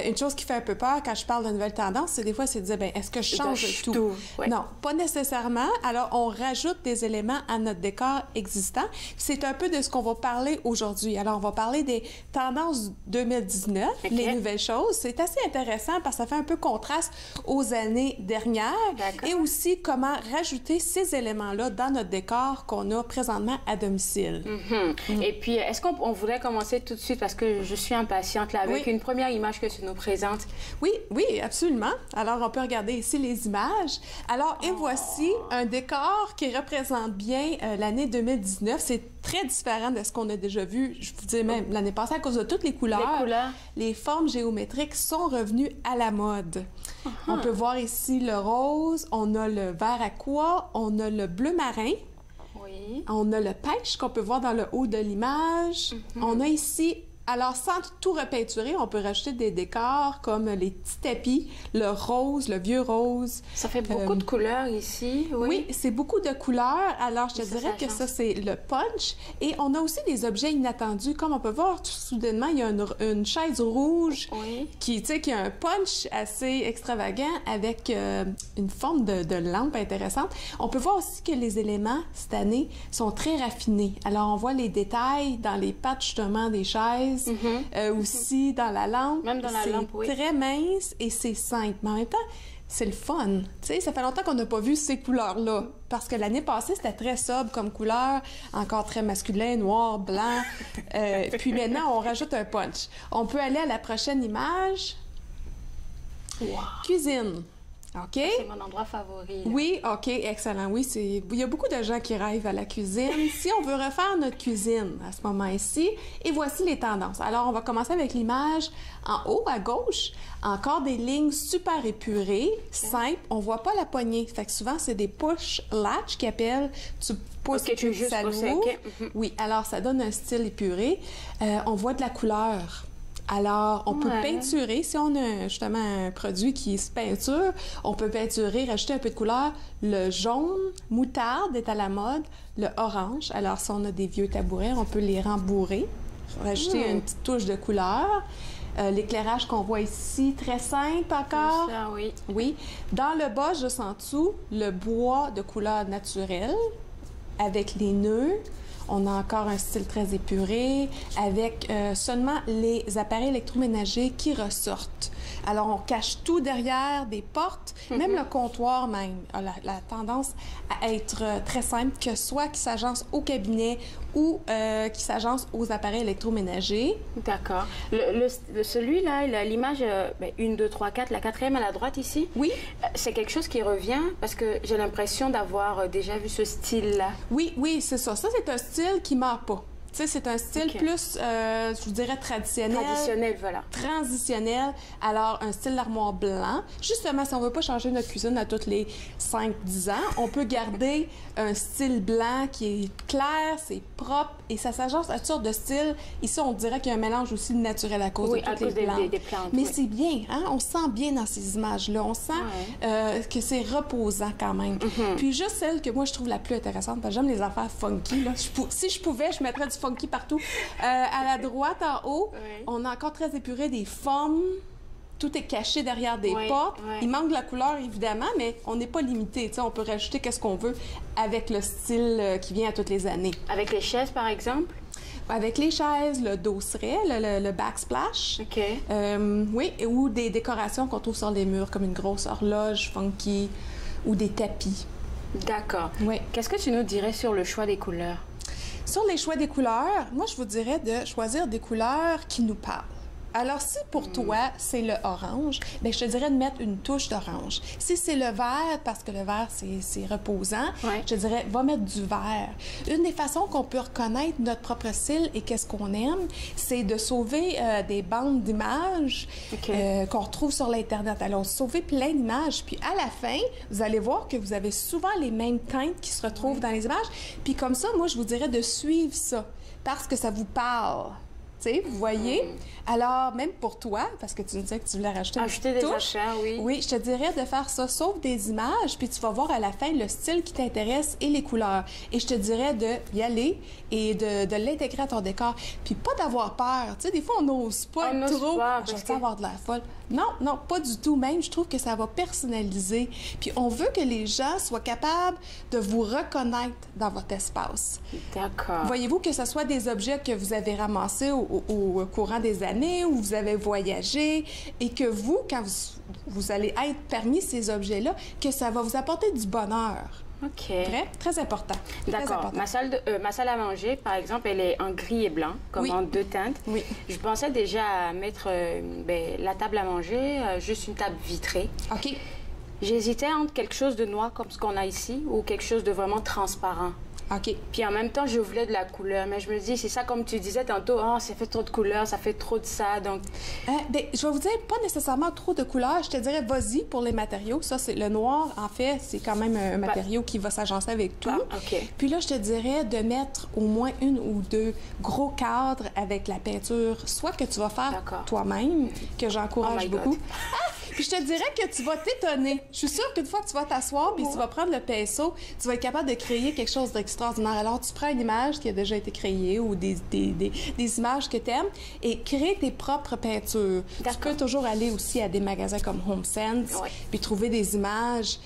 Une chose qui fait un peu peur quand je parle de nouvelles tendances, c'est des fois, c'est de dire, bien, est-ce que je change tout? Non, pas nécessairement. Alors, on rajoute des éléments à notre décor existant. C'est un peu de ce qu'on va parler aujourd'hui. Alors, on va parler des tendances 2019, les nouvelles choses. C'est assez intéressant parce que ça fait un peu contraste aux années dernières et aussi comment rajouter ces éléments-là dans notre décor qu'on a présentement à domicile. Et puis, est-ce qu'on voudrait commencer tout de suite parce que je suis impatiente là avec une première image que tu nous présentes. Oui, oui, absolument. Alors, on peut regarder ici les images. Alors, et voici un décor qui représente bien l'année 2019. C'est très différent de ce qu'on a déjà vu, je vous dis même, l'année passée, à cause de toutes les couleurs. Les formes géométriques sont revenues à la mode. On peut voir ici le rose, on a le vert aqua, on a le bleu marin. On a le pêche qu'on peut voir dans le haut de l'image. On a ici... Alors, sans tout repeinturer, on peut rajouter des décors comme les petits tapis, le rose, le vieux rose. Ça fait beaucoup de couleurs ici, oui. C'est beaucoup de couleurs. Alors, je te dirais que ça, c'est le punch. Et on a aussi des objets inattendus. Comme on peut voir, tout soudainement, il y a une chaise rouge qui a un punch assez extravagant avec une forme de lampe intéressante. On peut voir aussi que les éléments, cette année, sont très raffinés. Alors, on voit les détails dans les pattes, justement, des chaises. Aussi dans la lampe. Même dans la lampe, c'est très mince et c'est simple. Mais en même temps, c'est le fun. Tu sais, ça fait longtemps qu'on n'a pas vu ces couleurs-là. Parce que l'année passée, c'était très sobre comme couleur, encore très masculin, noir, blanc. Puis maintenant, on rajoute un punch. On peut aller à la prochaine image. Cuisine. OK? C'est mon endroit favori. Là. Oui, OK, excellent. Oui, il y a beaucoup de gens qui rêvent à la cuisine. Si on veut refaire notre cuisine à ce moment-ci, et voici les tendances. Alors, on va commencer avec l'image en haut à gauche. Encore des lignes super épurées, simples. On voit pas la poignée. Fait que souvent, c'est des push latch qui appellent. Tu pousses puis ça l'ouvre. Oui, alors ça donne un style épuré. On voit de la couleur. Alors, on peut peinturer. Si on a justement un produit qui se peinture, on peut peinturer, rajouter un peu de couleur. Le jaune, moutarde est à la mode. Le orange. Alors, si on a des vieux tabourets, on peut les rembourrer, rajouter une petite touche de couleur. L'éclairage qu'on voit ici, très simple encore. Ça, oui. Oui. Dans le bas, juste en dessous, le bois de couleur naturelle avec les nœuds. On a encore un style très épuré avec seulement les appareils électroménagers qui ressortent. Alors, on cache tout derrière des portes, même le comptoir même a la tendance à être très simple, que soit qu'il s'agence au cabinet ou qu'il s'agence aux appareils électroménagers. D'accord. Celui-là, l'image 1, 2, 3, 4, la quatrième à la droite ici, oui, c'est quelque chose qui revient parce que j'ai l'impression d'avoir déjà vu ce style-là. Oui, oui, c'est ça. Ça, c'est un style qui ne meurt pas. Tu sais, c'est un style plus, je vous dirais, traditionnel. Traditionnel, voilà. Transitionnel. Alors, un style d'armoire blanc. Justement, si on ne veut pas changer notre cuisine à tous les 5-10 ans, on peut garder un style blanc qui est clair, c'est propre, et ça s'agence à toutes sortes de styles. Ici, on dirait qu'il y a un mélange aussi de naturel à cause de toutes les plantes. Des plantes. Mais c'est bien, hein? On se sent bien dans ces images-là. On sent que c'est reposant quand même. Puis juste celle que moi, je trouve la plus intéressante, parce que j'aime les affaires funky. Là. Si je pouvais, je mettrais du funky partout. À la droite, en haut, on a encore très épuré des formes. Tout est caché derrière des portes. Il manque de la couleur, évidemment, mais on n'est pas limité. T'sais, on peut rajouter qu'est-ce qu'on veut avec le style qui vient à toutes les années. Avec les chaises, par exemple? Avec les chaises, le dosseret, le backsplash. OK. Oui, ou des décorations qu'on trouve sur les murs, comme une grosse horloge funky ou des tapis. D'accord. Oui. Qu'est-ce que tu nous dirais sur le choix des couleurs? Sur les choix des couleurs, moi, je vous dirais de choisir des couleurs qui nous parlent. Alors, si pour toi, c'est le orange, bien, je te dirais de mettre une touche d'orange. Si c'est le vert, parce que le vert, c'est reposant, je te dirais, va mettre du vert. Une des façons qu'on peut reconnaître notre propre style et qu'est-ce qu'on aime, c'est de sauver des bandes d'images qu'on retrouve sur l'Internet. Alors, sauvez plein d'images, puis à la fin, vous allez voir que vous avez souvent les mêmes teintes qui se retrouvent dans les images. Puis comme ça, moi, je vous dirais de suivre ça, parce que ça vous parle. Tu sais, vous voyez? Alors, même pour toi, parce que tu me disais que tu voulais rajouter des achats, oui. Oui, je te dirais de faire ça, sauf des images, puis tu vas voir à la fin le style qui t'intéresse et les couleurs. Et je te dirais d'y aller et de l'intégrer à ton décor. Puis pas d'avoir peur. Tu sais, des fois, on n'ose pas trop. Je vais avoir de l'air folle. Non, non, pas du tout. Même, je trouve que ça va personnaliser. Puis on veut que les gens soient capables de vous reconnaître dans votre espace. D'accord. Voyez-vous que ce soit des objets que vous avez ramassés au courant des années, où vous avez voyagé, et que vous, quand vous allez être parmi ces objets-là, que ça va vous apporter du bonheur. OK. Vrai? Très important. D'accord. Ma salle à manger, par exemple, elle est en gris et blanc, comme en 2 teintes. Oui. Je pensais déjà à mettre la table à manger, juste une table vitrée. OK. J'hésitais entre quelque chose de noir, comme ce qu'on a ici, ou quelque chose de vraiment transparent. OK. Puis en même temps, je voulais de la couleur. Mais je me dis, c'est ça, comme tu disais tantôt, oh, ça fait trop de couleurs, ça fait trop de ça. Donc. Bien, je vais vous dire, pas nécessairement trop de couleurs. Je te dirais, vas-y pour les matériaux. Ça, c'est le noir, en fait, c'est quand même un matériau qui va s'agencer avec tout. Ah, OK. Puis là, je te dirais de mettre au moins 1 ou 2 gros cadres avec la peinture, soit que tu vas faire toi-même, que j'encourage beaucoup. Puis je te dirais que tu vas t'étonner. Je suis sûre qu'une fois que tu vas t'asseoir puis tu vas prendre le pinceau, tu vas être capable de créer quelque chose d'extraordinaire. Alors, tu prends une image qui a déjà été créée ou des images que tu aimes et crée tes propres peintures. Tu peux toujours aller aussi à des magasins comme HomeSense puis trouver des images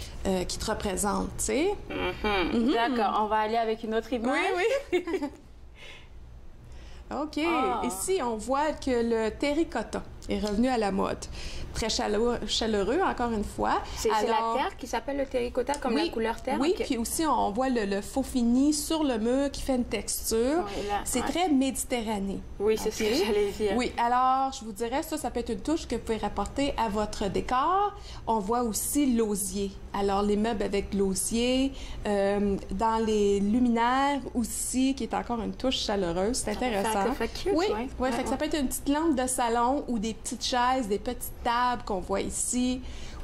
qui te représentent, tu sais. D'accord. On va aller avec une autre image. Oui, oui. OK. Ici, on voit que le terracotta est revenu à la mode. Très chaleureux, encore une fois. C'est la terre qui s'appelle le terracotta, comme la couleur terre? Oui, puis aussi, on voit le faux fini sur le mur qui fait une texture. C'est très méditerranéen. Oui, c'est ce que j'allais dire. Oui, alors, je vous dirais, ça peut être une touche que vous pouvez rapporter à votre décor. On voit aussi l'osier. Alors, les meubles avec l'osier, dans les luminaires aussi, qui est encore une touche chaleureuse. C'est intéressant. Ça fait cute, oui. Fait que ça peut être une petite lampe de salon ou des petites chaises, des petites tables qu'on voit ici,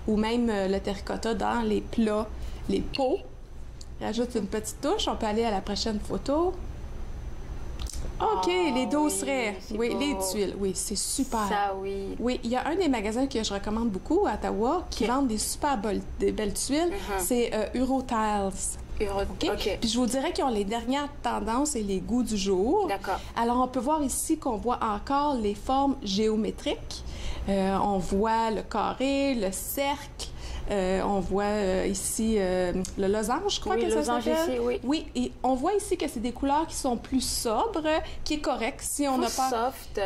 ou même le terracotta dans les plats, les pots. Rajoute une petite touche. On peut aller à la prochaine photo. OK, les dosseraie. Oui, les tuiles. Oui, c'est super. Ça, oui. Oui, il y a un des magasins que je recommande beaucoup à Ottawa qui vendent des super belles tuiles. C'est Eurotiles. OK. Puis je vous dirais qu'ils ont les dernières tendances et les goûts du jour. D'accord. Alors, on peut voir ici qu'on voit encore les formes géométriques. On voit le carré, le cercle. On voit ici le losange, je crois que ça s'appelle. Ici, oui. Oui, et on voit ici que c'est des couleurs qui sont plus sobres, qui est correct si on n'a pas... soft.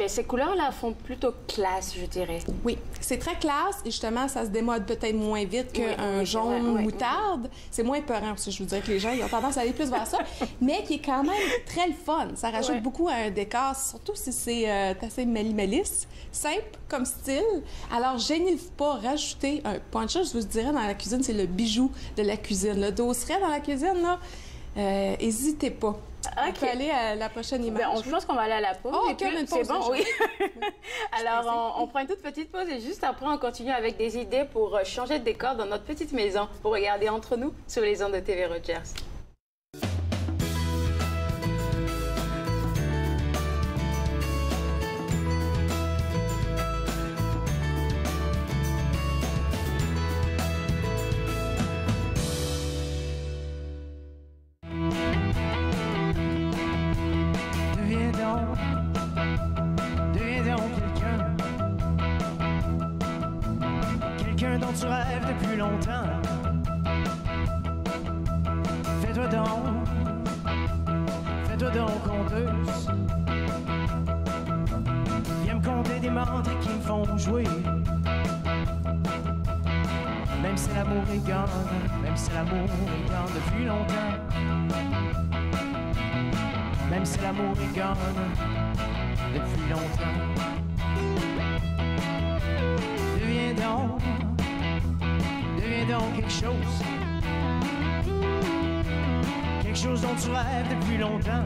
Ces couleurs-là font plutôt classe, je dirais. Oui, c'est très classe et justement, ça se démode peut-être moins vite qu'un jaune moutarde. C'est moins peurant parce que je vous dirais que les gens ils ont tendance à aller plus vers ça, mais qui est quand même très le fun. Ça rajoute beaucoup à un décor, surtout si c'est assez malice, simple comme style. Alors, gênez-vous pas, rajoutez un puncher, je vous dirais, dans la cuisine, c'est le bijou de la cuisine. Le dosseraie dans la cuisine, là, n'hésitez pas. On peut aller à la prochaine image. Je pense qu'on va aller à la pause. C'est bon, oui. Alors, on prend une toute petite pause et juste après, on continue avec des idées pour changer de décor dans notre petite maison pour regarder entre nous sur les ondes de TV Rogers. Quelqu'un dont tu rêves depuis longtemps. Fais-toi donc conteuse. Viens me conter des mentres qui me font jouer. Même si l'amour est gone depuis longtemps. même si l'amour est gone depuis longtemps. Deviens donc quelque chose dont tu rêves depuis longtemps.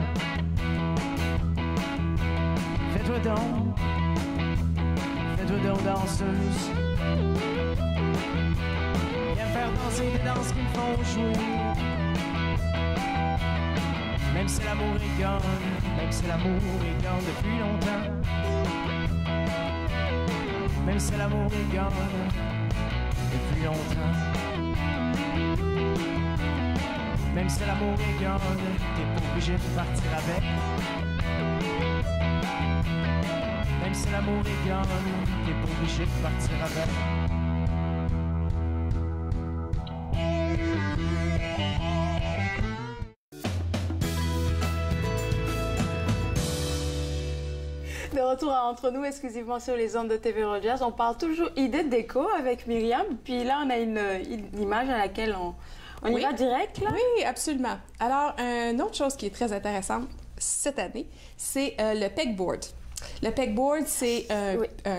Fais-toi donc danseuse. Viens faire danser des danses qui me font jouer. Même si l'amour est gone depuis longtemps. Même si l'amour est gone depuis longtemps. Même si l'amour est gone, t'es pas obligé de partir avec. Même si l'amour est gone, t'es pas obligé de partir avec. De retour à Entre nous, exclusivement sur les ondes de TV Rogers, on parle toujours idée de déco avec Myriam. Puis là, on a une image à laquelle on y va direct, là? Oui, absolument. Alors, une autre chose qui est très intéressante cette année, c'est le pegboard. Le pegboard, c'est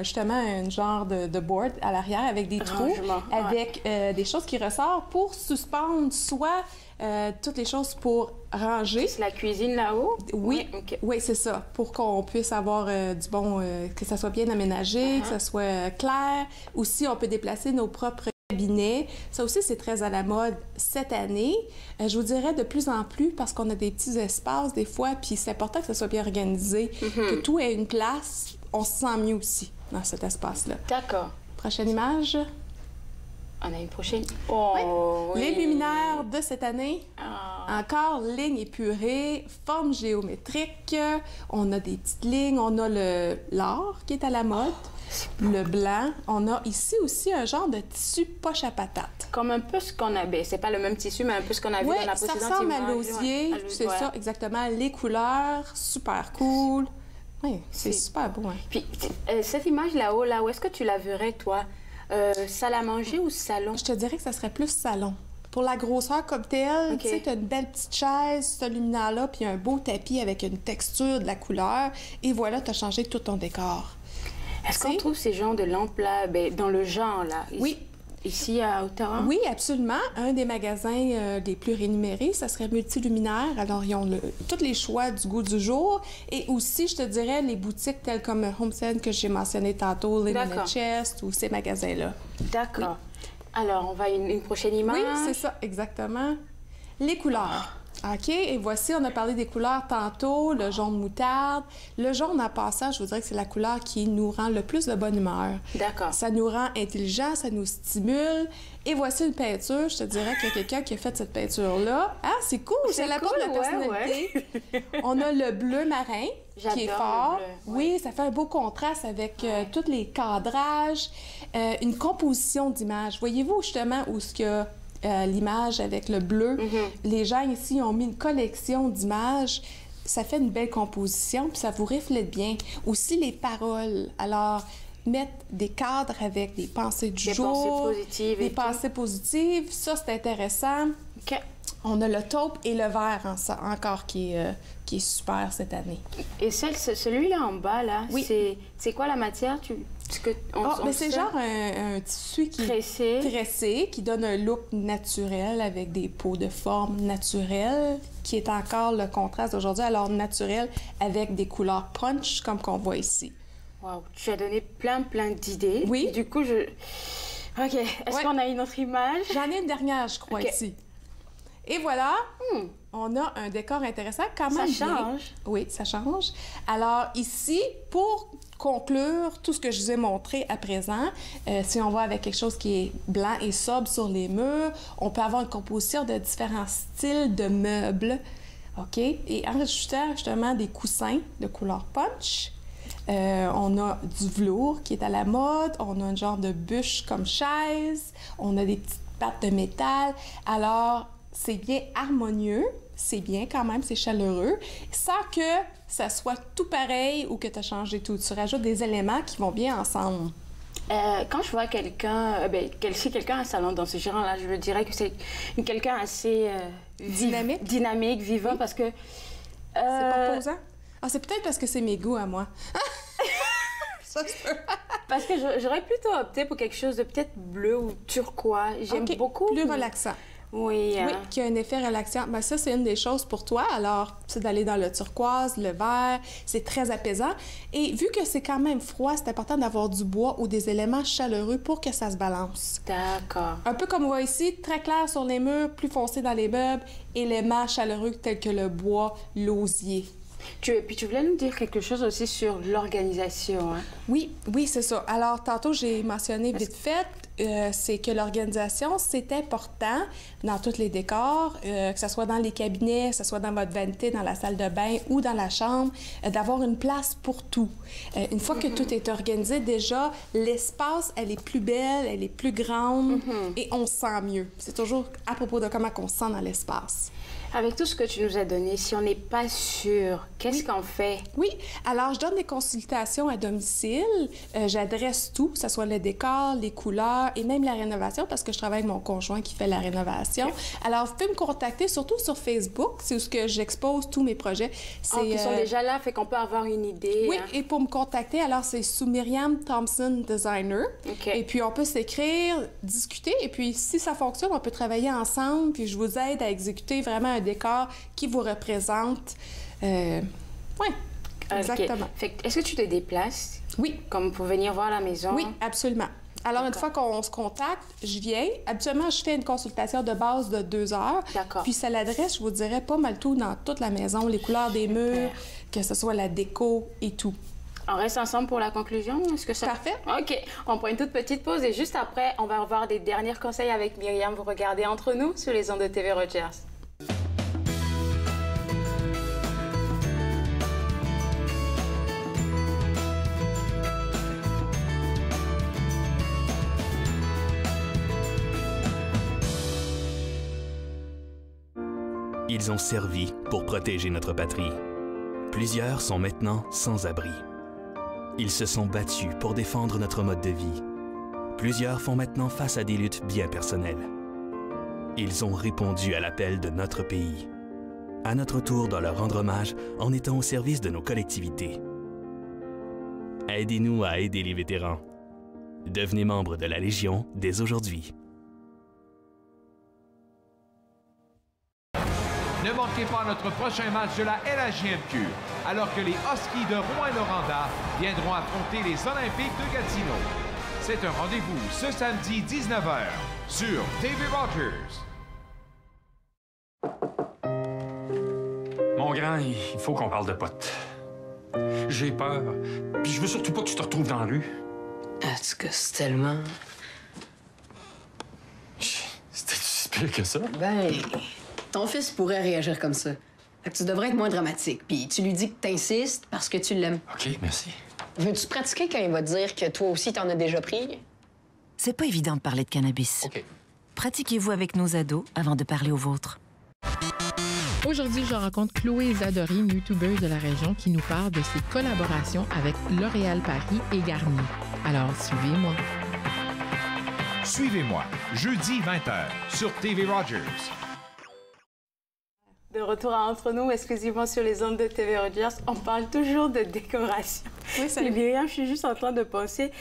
justement un genre de board à l'arrière avec des trous, avec des choses qui ressortent pour suspendre soit toutes les choses pour ranger. C'est la cuisine là-haut? Oui, okay. Oui, c'est ça. Pour qu'on puisse avoir du bon, que ça soit bien aménagé, que ça soit clair. Aussi, on peut déplacer nos propres cabinet. Ça aussi, c'est très à la mode cette année. Je vous dirais de plus en plus parce qu'on a des petits espaces des fois, puis c'est important que ça soit bien organisé, que tout ait une place. On se sent mieux aussi dans cet espace-là. D'accord. Prochaine image. On a une prochaine. Oh, oui. Les luminaires de cette année. Encore lignes épurées, forme géométrique. On a des petites lignes. On a l'or qui est à la mode. Le blanc. On a ici aussi un genre de tissu poche à patate. Comme un peu ce qu'on a... Ben, c'est pas le même tissu, mais un peu ce qu'on a vu dans la précédente image. Ça ressemble à l'osier. C'est ça, exactement. Les couleurs, super cool. Oui, c'est super beau. Hein? Puis, cette image là-haut, là, où est-ce que tu la verrais, toi? Salle à manger ou salon? Je te dirais que ça serait plus salon. Pour la grosseur comme telle, tu sais, tu as une belle petite chaise, ce luminaire-là, puis un beau tapis avec une texture, de la couleur, et voilà, tu as changé tout ton décor. Est-ce qu'on trouve ces genres de lampes-là dans le genre, là? Oui. Ici, à Ottawa? Oui, absolument. Un des magasins les plus rémunérés, ça serait Multiluminaire. Alors, ils ont tous les choix du goût du jour. Et aussi, je te dirais, les boutiques telles comme Homestead que j'ai mentionné tantôt, les Chest ou ces magasins-là. D'accord. Oui. Alors, on va à une prochaine image. Oui, c'est ça, exactement. Les couleurs. OK, et voici, on a parlé des couleurs tantôt, le jaune moutarde. Le jaune, en passant, je vous dirais que c'est la couleur qui nous rend le plus de bonne humeur. D'accord. Ça nous rend intelligents, ça nous stimule. Et voici une peinture, je te dirais qu'il y a quelqu'un qui a fait cette peinture-là. Ah, c'est cool, c'est la porte de la personnalité. On a le bleu marin, qui est fort. Oui, ça fait un beau contraste avec tous les cadrages, une composition d'images. Voyez-vous justement où ce qu'il y a l'image avec le bleu. Les gens ici ont mis une collection d'images. Ça fait une belle composition, puis ça vous reflète bien. Aussi, les paroles. Alors, mettre des cadres avec des pensées du jour. Des pensées positives. Des pensées positives. Ça, c'est intéressant. OK. On a le taupe et le vert encore qui est super cette année. Et celui-là en bas, là, c'est quoi la matière? C'est genre un tissu qui tressé, qui donne un look naturel avec des peaux de forme naturelle, qui est encore le contraste d'aujourd'hui. Alors, naturel avec des couleurs punch, comme qu'on voit ici. Wow, tu as donné plein d'idées. Oui. Et du coup, OK. Est-ce qu'on a une autre image? J'en ai une dernière, je crois, ici. Et voilà, on a un décor intéressant quand même. Ça change. Oui, ça change. Alors ici, pour conclure tout ce que je vous ai montré à présent, si on va avec quelque chose qui est blanc et sobre sur les murs, on peut avoir une composition de différents styles de meubles, OK? Et en rajoutant justement des coussins de couleur punch, on a du velours qui est à la mode, on a un genre de bûche comme chaise, on a des petites pattes de métal. Alors, c'est bien harmonieux, c'est bien quand même, c'est chaleureux, sans que ça soit tout pareil ou que tu as changé tout. Tu rajoutes des éléments qui vont bien ensemble. Quand je vois si quelqu'un a un salon dans ce genre-là, je dirais que c'est quelqu'un assez dynamique, vivant, parce que C'est pas posant? Ah, c'est peut-être parce que c'est mes goûts à moi. Ça, parce que j'aurais plutôt opté pour quelque chose de peut-être bleu ou turquoise. J'aime beaucoup. Plus relaxant. Oui. Oui, qui a un effet relaxant. Ben ça, c'est une des choses pour toi. Alors, c'est d'aller dans le turquoise, le vert. C'est très apaisant. Et vu que c'est quand même froid, c'est important d'avoir du bois ou des éléments chaleureux pour que ça se balance. D'accord. Un peu comme on voit ici, très clair sur les murs, plus foncé dans les meubles, éléments chaleureux tels que le bois, l'osier. Puis tu voulais nous dire quelque chose aussi sur l'organisation, hein? Oui, c'est ça. Alors, tantôt, j'ai mentionné vite fait, c'est que l'organisation, c'est important dans tous les décors, que ce soit dans les cabinets, que ce soit dans votre vanité, dans la salle de bain ou dans la chambre, d'avoir une place pour tout. Une fois que tout est organisé, déjà, l'espace, elle est plus belle, elle est plus grande et on se sent mieux. C'est toujours à propos de comment on se sent dans l'espace. Avec tout ce que tu nous as donné, si on n'est pas sûr, qu'est-ce qu'on fait? Oui, alors je donne des consultations à domicile. J'adresse tout, que ce soit le décor, les couleurs et même la rénovation, parce que je travaille avec mon conjoint qui fait la rénovation. Okay. Alors, vous pouvez me contacter, surtout sur Facebook, c'est où ce que j'expose tous mes projets. Ils sont déjà là, fait qu'on peut avoir une idée. Oui, et pour me contacter, alors c'est sous Myriam Thompson Designer. Okay. Et puis, on peut s'écrire, discuter, et puis si ça fonctionne, on peut travailler ensemble, puis je vous aide à exécuter vraiment un décor qui vous représente. Oui, exactement. Okay. Est-ce que tu te déplaces? Oui. Comme pour venir voir la maison? Oui, absolument. Alors, une fois qu'on se contacte, je viens. Habituellement, je fais une consultation de base de 2 heures. D'accord. Puis, ça l'adresse, je vous dirais, pas mal tout dans toute la maison, les couleurs des murs, que ce soit la déco et tout. On reste ensemble pour la conclusion? Est-ce que ça... Parfait. OK. On prend une toute petite pause et juste après, on va revoir des derniers conseils avec Myriam. Vous regardez Entre nous sur les ondes de TV Rogers. Ils ont servi pour protéger notre patrie. Plusieurs sont maintenant sans abri. Ils se sont battus pour défendre notre mode de vie. Plusieurs font maintenant face à des luttes bien personnelles. Ils ont répondu à l'appel de notre pays. À notre tour de leur rendre hommage en étant au service de nos collectivités. Aidez-nous à aider les vétérans. Devenez membre de la Légion dès aujourd'hui. Ne manquez pas notre prochain match de la LHJMQ, alors que les Huskies de Rouyn-Noranda viendront affronter les Olympiques de Gatineau. C'est un rendez-vous ce samedi 19h sur TV Rogers. Mon grand, il faut qu'on parle de potes. J'ai peur, puis je veux surtout pas que tu te retrouves dans la rue. Est-ce que c'est tellement... C'était si pire que ça? Ben... Ton fils pourrait réagir comme ça. Fait que tu devrais être moins dramatique. Puis tu lui dis que t'insistes parce que tu l'aimes. OK, merci. Veux-tu pratiquer quand il va te dire que toi aussi t'en as déjà pris? C'est pas évident de parler de cannabis. OK. Pratiquez-vous avec nos ados avant de parler aux vôtres. Aujourd'hui, je rencontre Chloé Zadori, une youtubeuse de la région, qui nous parle de ses collaborations avec L'Oréal Paris et Garnier. Alors, suivez-moi. Suivez-moi, jeudi 20h sur TV Rogers. De retour à Entre nous, exclusivement sur les ondes de TV Rogers, on parle toujours de décoration. Oui, ça bien, je suis juste en train de penser,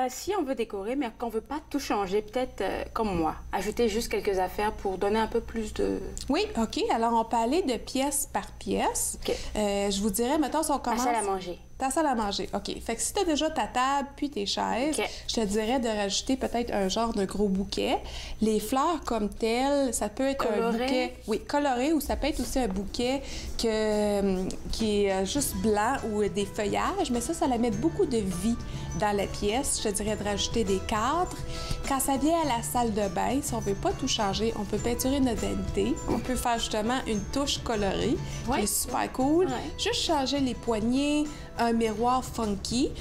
si on veut décorer, mais qu'on ne veut pas tout changer, peut-être comme moi, ajouter juste quelques affaires pour donner un peu plus de... Oui, OK. Alors, on peut aller de pièce par pièce. OK. Je vous dirais, mettons, si on commence... La salle à manger. Ta salle à manger, OK. Fait que si tu as déjà ta table puis tes chaises, je te dirais de rajouter peut-être un genre de gros bouquet. Les fleurs comme telles, ça peut être coloré. Un bouquet... Oui, coloré, ou ça peut être aussi un bouquet qui est juste blanc ou des feuillages, mais ça la met beaucoup de vie dans la pièce. Je te dirais de rajouter des cadres. Quand ça vient à la salle de bain, si on veut pas tout changer, on peut peinturer notre vanité. On peut faire justement une touche colorée qui est super cool. Juste changer les poignées, un miroir funky.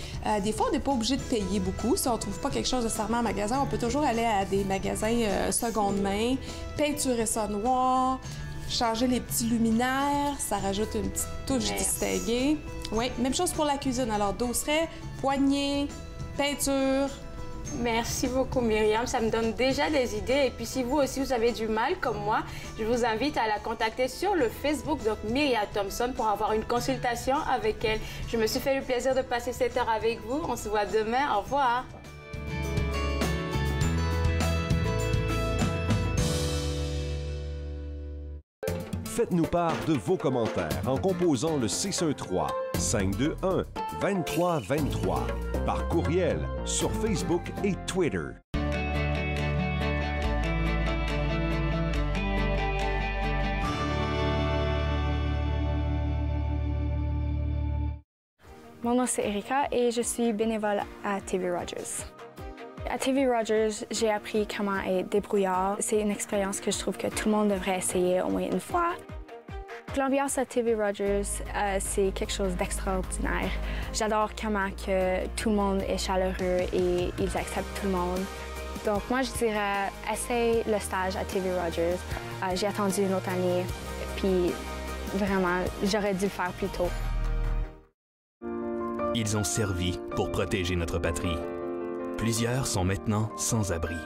Des fois, on n'est pas obligé de payer beaucoup. Si on trouve pas quelque chose nécessairement en magasin, on peut toujours aller à des magasins seconde main, peinturer ça noir, changer les petits luminaires, ça rajoute une petite touche distinguée. Oui, même chose pour la cuisine. Alors, dosseret, poignée, peinture, Merci beaucoup, Myriam. Ça me donne déjà des idées. Et puis, si vous aussi, vous avez du mal comme moi, je vous invite à la contacter sur le Facebook, donc Myriam Thompson, pour avoir une consultation avec elle. Je me suis fait le plaisir de passer cette heure avec vous. On se voit demain. Au revoir. Faites-nous part de vos commentaires en composant le 613-521-2323 par courriel sur Facebook et Twitter. Mon nom c'est Erika et je suis bénévole à TV Rogers. À TV Rogers, j'ai appris comment être débrouillard. C'est une expérience que je trouve que tout le monde devrait essayer au moins une fois. L'ambiance à TV Rogers, c'est quelque chose d'extraordinaire. J'adore comment que tout le monde est chaleureux et ils acceptent tout le monde. Donc moi, je dirais, essaye le stage à TV Rogers. J'ai attendu une autre année, puis vraiment, j'aurais dû le faire plus tôt. Ils ont servi pour protéger notre patrie. Plusieurs sont maintenant sans abri.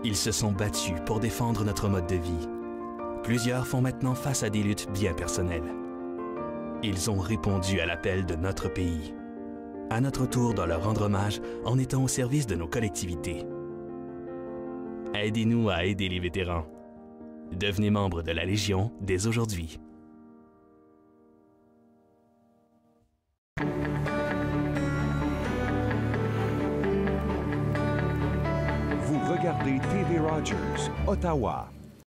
Ils se sont battus pour défendre notre mode de vie. Plusieurs font maintenant face à des luttes bien personnelles. Ils ont répondu à l'appel de notre pays. À notre tour de leur rendre hommage en étant au service de nos collectivités. Aidez-nous à aider les vétérans. Devenez membre de la Légion dès aujourd'hui. Vous regardez TV Rogers, Ottawa.